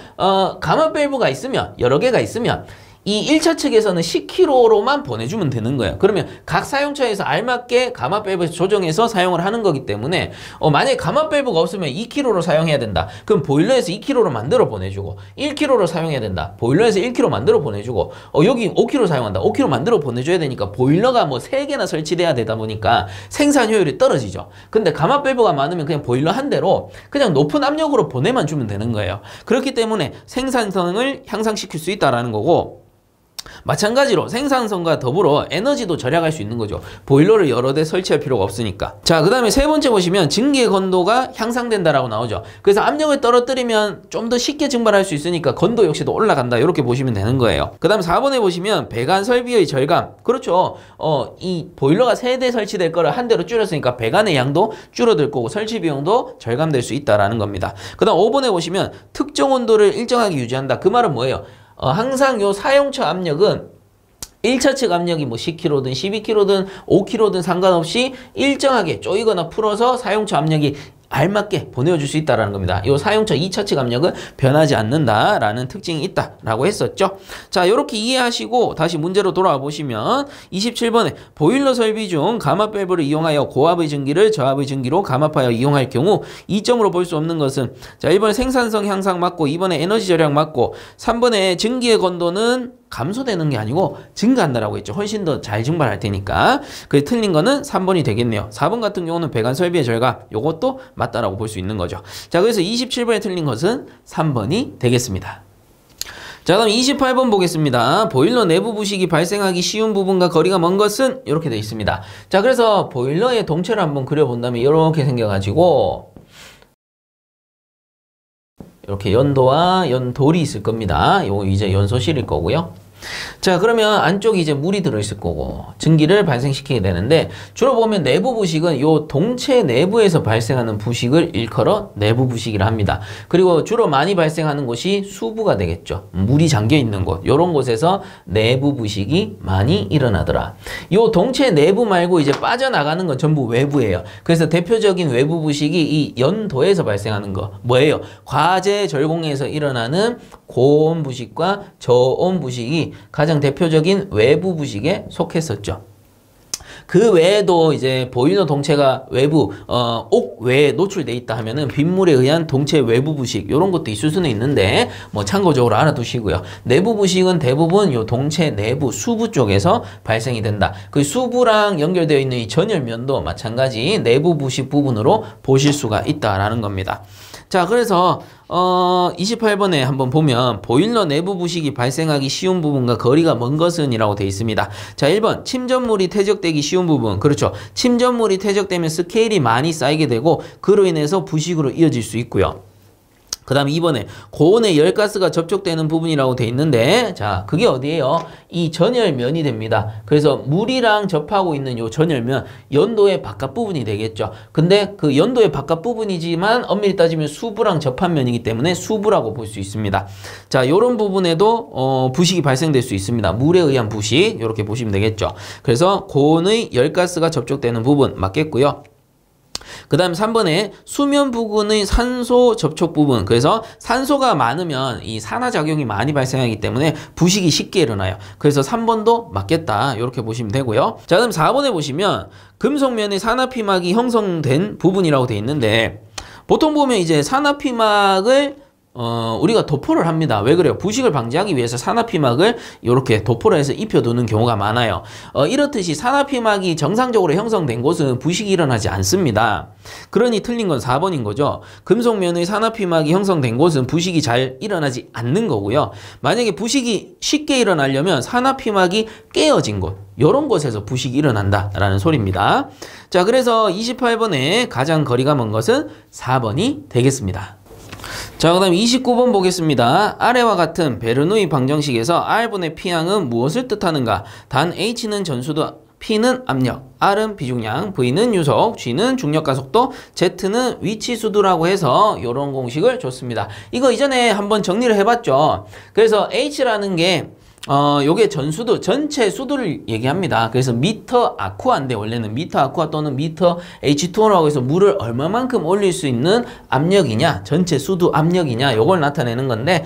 감압 밸브가 있으면 여러 개가 있으면 이 1차 측에서는 10kg로만 보내주면 되는 거예요. 그러면 각 사용처에서 알맞게 감압 밸브에서 조정해서 사용을 하는 거기 때문에 만약에 감압 밸브가 없으면 2kg로 사용해야 된다. 그럼 보일러에서 2kg로 만들어 보내주고 1kg로 사용해야 된다. 보일러에서 1kg 만들어 보내주고 여기 5kg 사용한다. 5kg 만들어 보내줘야 되니까 보일러가 뭐 3개나 설치돼야 되다 보니까 생산 효율이 떨어지죠. 근데 감압 밸브가 많으면 그냥 보일러 한 대로 그냥 높은 압력으로 보내만 주면 되는 거예요. 그렇기 때문에 생산성을 향상시킬 수 있다라는 거고, 마찬가지로 생산성과 더불어 에너지도 절약할 수 있는 거죠. 보일러를 여러 대 설치할 필요가 없으니까. 자, 그 다음에 세 번째 보시면 증기의 건도가 향상된다라고 나오죠. 그래서 압력을 떨어뜨리면 좀 더 쉽게 증발할 수 있으니까 건도 역시도 올라간다. 이렇게 보시면 되는 거예요. 그 다음 4번에 보시면 배관 설비의 절감. 그렇죠. 이 보일러가 3대 설치될 거를 한 대로 줄였으니까 배관의 양도 줄어들 거고 설치 비용도 절감될 수 있다라는 겁니다. 그 다음 5번에 보시면 특정 온도를 일정하게 유지한다. 그 말은 뭐예요? 항상 요 사용처 압력은 1차 측 압력이 뭐 10kg든 12kg든 5kg든 상관없이 일정하게 쪼이거나 풀어서 사용처 압력이 알맞게 보내줄 수 있다는 겁니다. 이 사용처 2차 측 압력은 변하지 않는다라는 특징이 있다라고 했었죠. 자, 이렇게 이해하시고 다시 문제로 돌아와 보시면 27번에 보일러 설비 중 감압 밸브를 이용하여 고압의 증기를 저압의 증기로 감압하여 이용할 경우 이점으로 볼 수 없는 것은, 자, 1번에 생산성 향상 맞고 2번에 에너지 절약 맞고 3번에 증기의 건도는 감소되는 게 아니고 증가한다라고 했죠. 훨씬 더 잘 증발할 테니까. 그게 틀린 거는 3번이 되겠네요. 4번 같은 경우는 배관 설비의 절감, 요것도 맞다라고 볼 수 있는 거죠. 자, 그래서 27번에 틀린 것은 3번이 되겠습니다. 자, 그럼 28번 보겠습니다. 보일러 내부 부식이 발생하기 쉬운 부분과 거리가 먼 것은 이렇게 되어 있습니다. 자, 그래서 보일러의 동체를 한번 그려본다면 이렇게 생겨가지고 이렇게 연도와 연돌이 있을 겁니다. 요거 이제 연소실일 거고요. 자, 그러면 안쪽에 이제 물이 들어있을 거고 증기를 발생시키게 되는데 주로 보면 내부 부식은 요 동체 내부에서 발생하는 부식을 일컬어 내부 부식이라 합니다. 그리고 주로 많이 발생하는 곳이 수부가 되겠죠. 물이 잠겨 있는 곳, 요런 곳에서 내부 부식이 많이 일어나더라. 요 동체 내부 말고 이제 빠져나가는 건 전부 외부예요. 그래서 대표적인 외부 부식이 이 연도에서 발생하는 거 뭐예요? 과제 절공에서 일어나는 고온 부식과 저온 부식이 가장 대표적인 외부 부식에 속했었죠. 그 외에도 이제 보일러 동체가 외부 옥 외에 노출돼 있다 하면은 빗물에 의한 동체 외부 부식 이런 것도 있을 수는 있는데 뭐 참고적으로 알아두시고요. 내부 부식은 대부분 요 동체 내부 수부 쪽에서 발생이 된다. 그 수부랑 연결되어 있는 이 전열면도 마찬가지 내부 부식 부분으로 보실 수가 있다라는 겁니다. 자, 그래서 28번에 한번 보면 보일러 내부 부식이 발생하기 쉬운 부분과 거리가 먼 것은 이라고 되어 있습니다. 자, 1번 침전물이 퇴적되기 쉬운 부분. 그렇죠. 침전물이 퇴적되면 스케일이 많이 쌓이게 되고 그로 인해서 부식으로 이어질 수 있고요. 그 다음에 2번에 고온에 열가스가 접촉되는 부분이라고 돼 있는데 자, 그게 어디예요? 이 전열면이 됩니다. 그래서 물이랑 접하고 있는 요 전열면 연도의 바깥 부분이 되겠죠. 근데 그 연도의 바깥 부분이지만 엄밀히 따지면 수부랑 접한 면이기 때문에 수부라고 볼 수 있습니다. 자, 요런 부분에도 부식이 발생될 수 있습니다. 물에 의한 부식 이렇게 보시면 되겠죠. 그래서 고온의 열가스가 접촉되는 부분 맞겠고요. 그 다음 3번에 수면 부근의 산소 접촉 부분. 그래서 산소가 많으면 이 산화작용이 많이 발생하기 때문에 부식이 쉽게 일어나요. 그래서 3번도 맞겠다. 이렇게 보시면 되고요. 자, 그럼 4번에 보시면 금속면의 산화피막이 형성된 부분이라고 되어 있는데 보통 보면 이제 산화피막을 우리가 도포를 합니다. 왜 그래요? 부식을 방지하기 위해서 산화피막을 이렇게 도포를 해서 입혀두는 경우가 많아요. 이렇듯이 산화피막이 정상적으로 형성된 곳은 부식이 일어나지 않습니다. 그러니 틀린 건 4번인 거죠. 금속면의 산화피막이 형성된 곳은 부식이 잘 일어나지 않는 거고요. 만약에 부식이 쉽게 일어나려면 산화피막이 깨어진 곳, 이런 곳에서 부식이 일어난다라는 소리입니다. 자, 그래서 28번에 가장 거리가 먼 것은 4번이 되겠습니다. 자, 그 다음 29번 보겠습니다. 아래와 같은 베르누이 방정식에서 R분의 P양은 무엇을 뜻하는가? 단 H는 전수도, P는 압력, R은 비중량, V는 유속, G는 중력가속도, Z는 위치수두라고 해서 이런 공식을 줬습니다. 이거 이전에 한번 정리를 해봤죠. 그래서 H라는 게 요게 전수도, 전체 수도를 얘기합니다. 그래서 미터 아쿠아인데 원래는 미터 아쿠아 또는 미터 H2O라고 해서 물을 얼마만큼 올릴 수 있는 압력이냐, 전체 수도 압력이냐, 요걸 나타내는 건데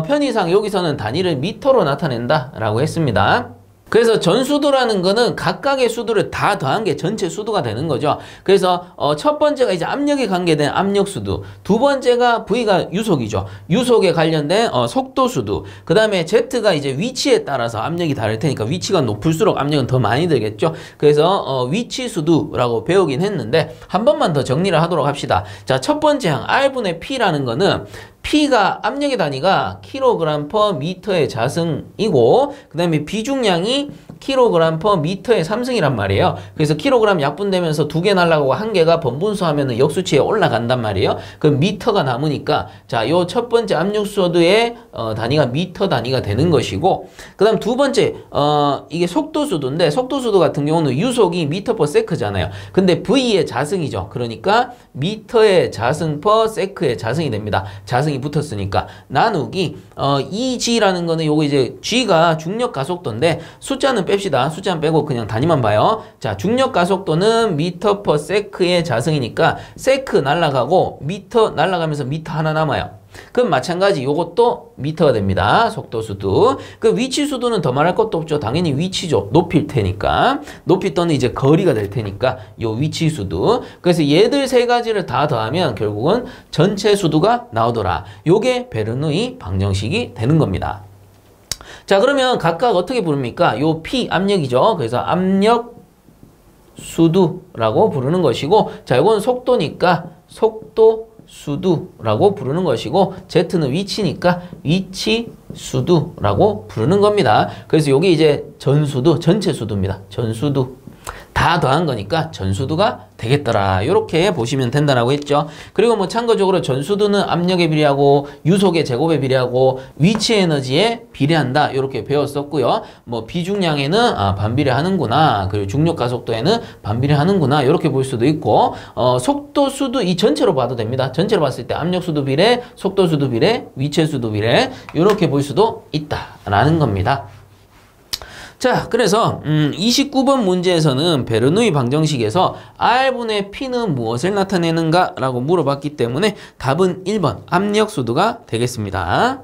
편의상 여기서는 단위를 미터로 나타낸다라고 했습니다. 그래서 전수도라는 거는 각각의 수도를 다 더한 게 전체 수도가 되는 거죠. 그래서 첫 번째가 이제 압력에 관계된 압력수도, 두 번째가 V가 유속이죠. 유속에 관련된 속도수도, 그 다음에 Z가 이제 위치에 따라서 압력이 다를 테니까 위치가 높을수록 압력은 더 많이 들겠죠. 그래서 위치수도라고 배우긴 했는데 한 번만 더 정리를 하도록 합시다. 자, 첫 번째 항 R분의 P라는 거는 P가 압력의 단위가 kg/m의 자승이고 그 다음에 비중량이 kg/m의 삼승이란 말이에요. 그래서 kg 약분되면서 2개 날라가고 1개가 번분수하면 역수치에 올라간단 말이에요. 그럼 미터가 남으니까 자, 요 첫 번째 압력수도의 단위가 미터 단위가 되는 것이고 그 다음 두 번째 이게 속도수도인데 속도수도 같은 경우는 유속이 미터/세크잖아요. 근데 V의 자승이죠. 그러니까 미터의 자승/세크의 자승이 됩니다. 자승이 붙었으니까 나누기 EG라는 거는 요거 이제 G가 중력 가속도인데 숫자는 뺍시다. 숫자는 빼고 그냥 단위만 봐요. 자, 중력 가속도는 미터/세크의 자승이니까 세크 날라가고 미터 날라가면서 미터 하나 남아요. 그럼 마찬가지 요것도 미터가 됩니다. 속도수도. 그 위치수도는 더 말할 것도 없죠. 당연히 위치죠. 높이일 테니까. 높이 또는 이제 거리가 될 테니까 요 위치수도. 그래서 얘들 세 가지를 다 더하면 결국은 전체 수도가 나오더라. 요게 베르누이 방정식이 되는 겁니다. 자, 그러면 각각 어떻게 부릅니까? 요 P 압력이죠. 그래서 압력 수두라고 부르는 것이고 자, 이건 속도니까 속도 수두라고 부르는 것이고 Z는 위치니까 위치 수두라고 부르는 겁니다. 그래서 요게 이제 전수도, 전체 수두입니다. 전수두. 다 더한 거니까 전수도가 되겠더라. 이렇게 보시면 된다라고 했죠. 그리고 뭐 참고적으로 전수도는 압력에 비례하고 유속의 제곱에 비례하고 위치 에너지에 비례한다. 이렇게 배웠었고요. 뭐 비중량에는 반비례하는구나. 그리고 중력 가속도에는 반비례하는구나. 이렇게 볼 수도 있고 속도 수도 이 전체로 봐도 됩니다. 전체로 봤을 때 압력 수도 비례, 속도 수도 비례, 위치 수도 비례 이렇게 볼 수도 있다라는 겁니다. 자, 그래서 29번 문제에서는 베르누이 방정식에서 R분의 P는 무엇을 나타내는가? 라고 물어봤기 때문에 답은 1번 압력수도가 되겠습니다.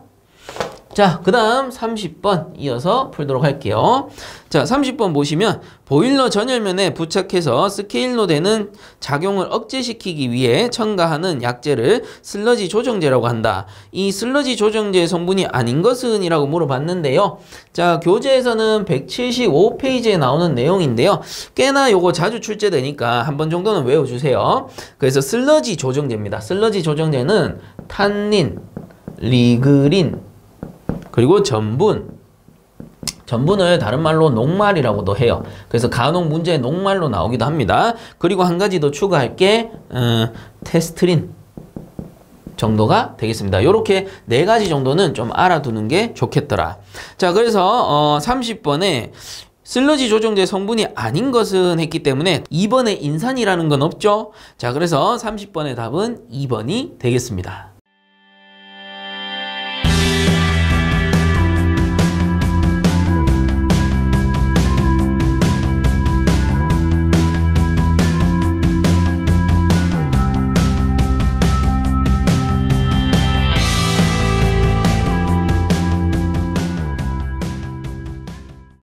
자, 그 다음 30번 이어서 풀도록 할게요. 자, 30번 보시면 보일러 전열면에 부착해서 스케일로 되는 작용을 억제시키기 위해 첨가하는 약재를 슬러지 조정제라고 한다. 이 슬러지 조정제 성분이 아닌 것은? 이라고 물어봤는데요. 자, 교재에서는 175페이지에 나오는 내용인데요. 꽤나 요거 자주 출제되니까 한 번 정도는 외워주세요. 그래서 슬러지 조정제입니다. 슬러지 조정제는 탄닌, 리그린, 그리고 전분을 다른 말로 녹말이라고도 해요. 그래서 간혹 문제에 녹말로 나오기도 합니다. 그리고 한 가지 더 추가할 게 테스트린 정도가 되겠습니다. 요렇게 네 가지 정도는 좀 알아두는 게 좋겠더라. 자, 그래서 30번에 슬러지 조정제 성분이 아닌 것은 했기 때문에 2번에 인산이라는 건 없죠. 자, 그래서 30번의 답은 2번이 되겠습니다.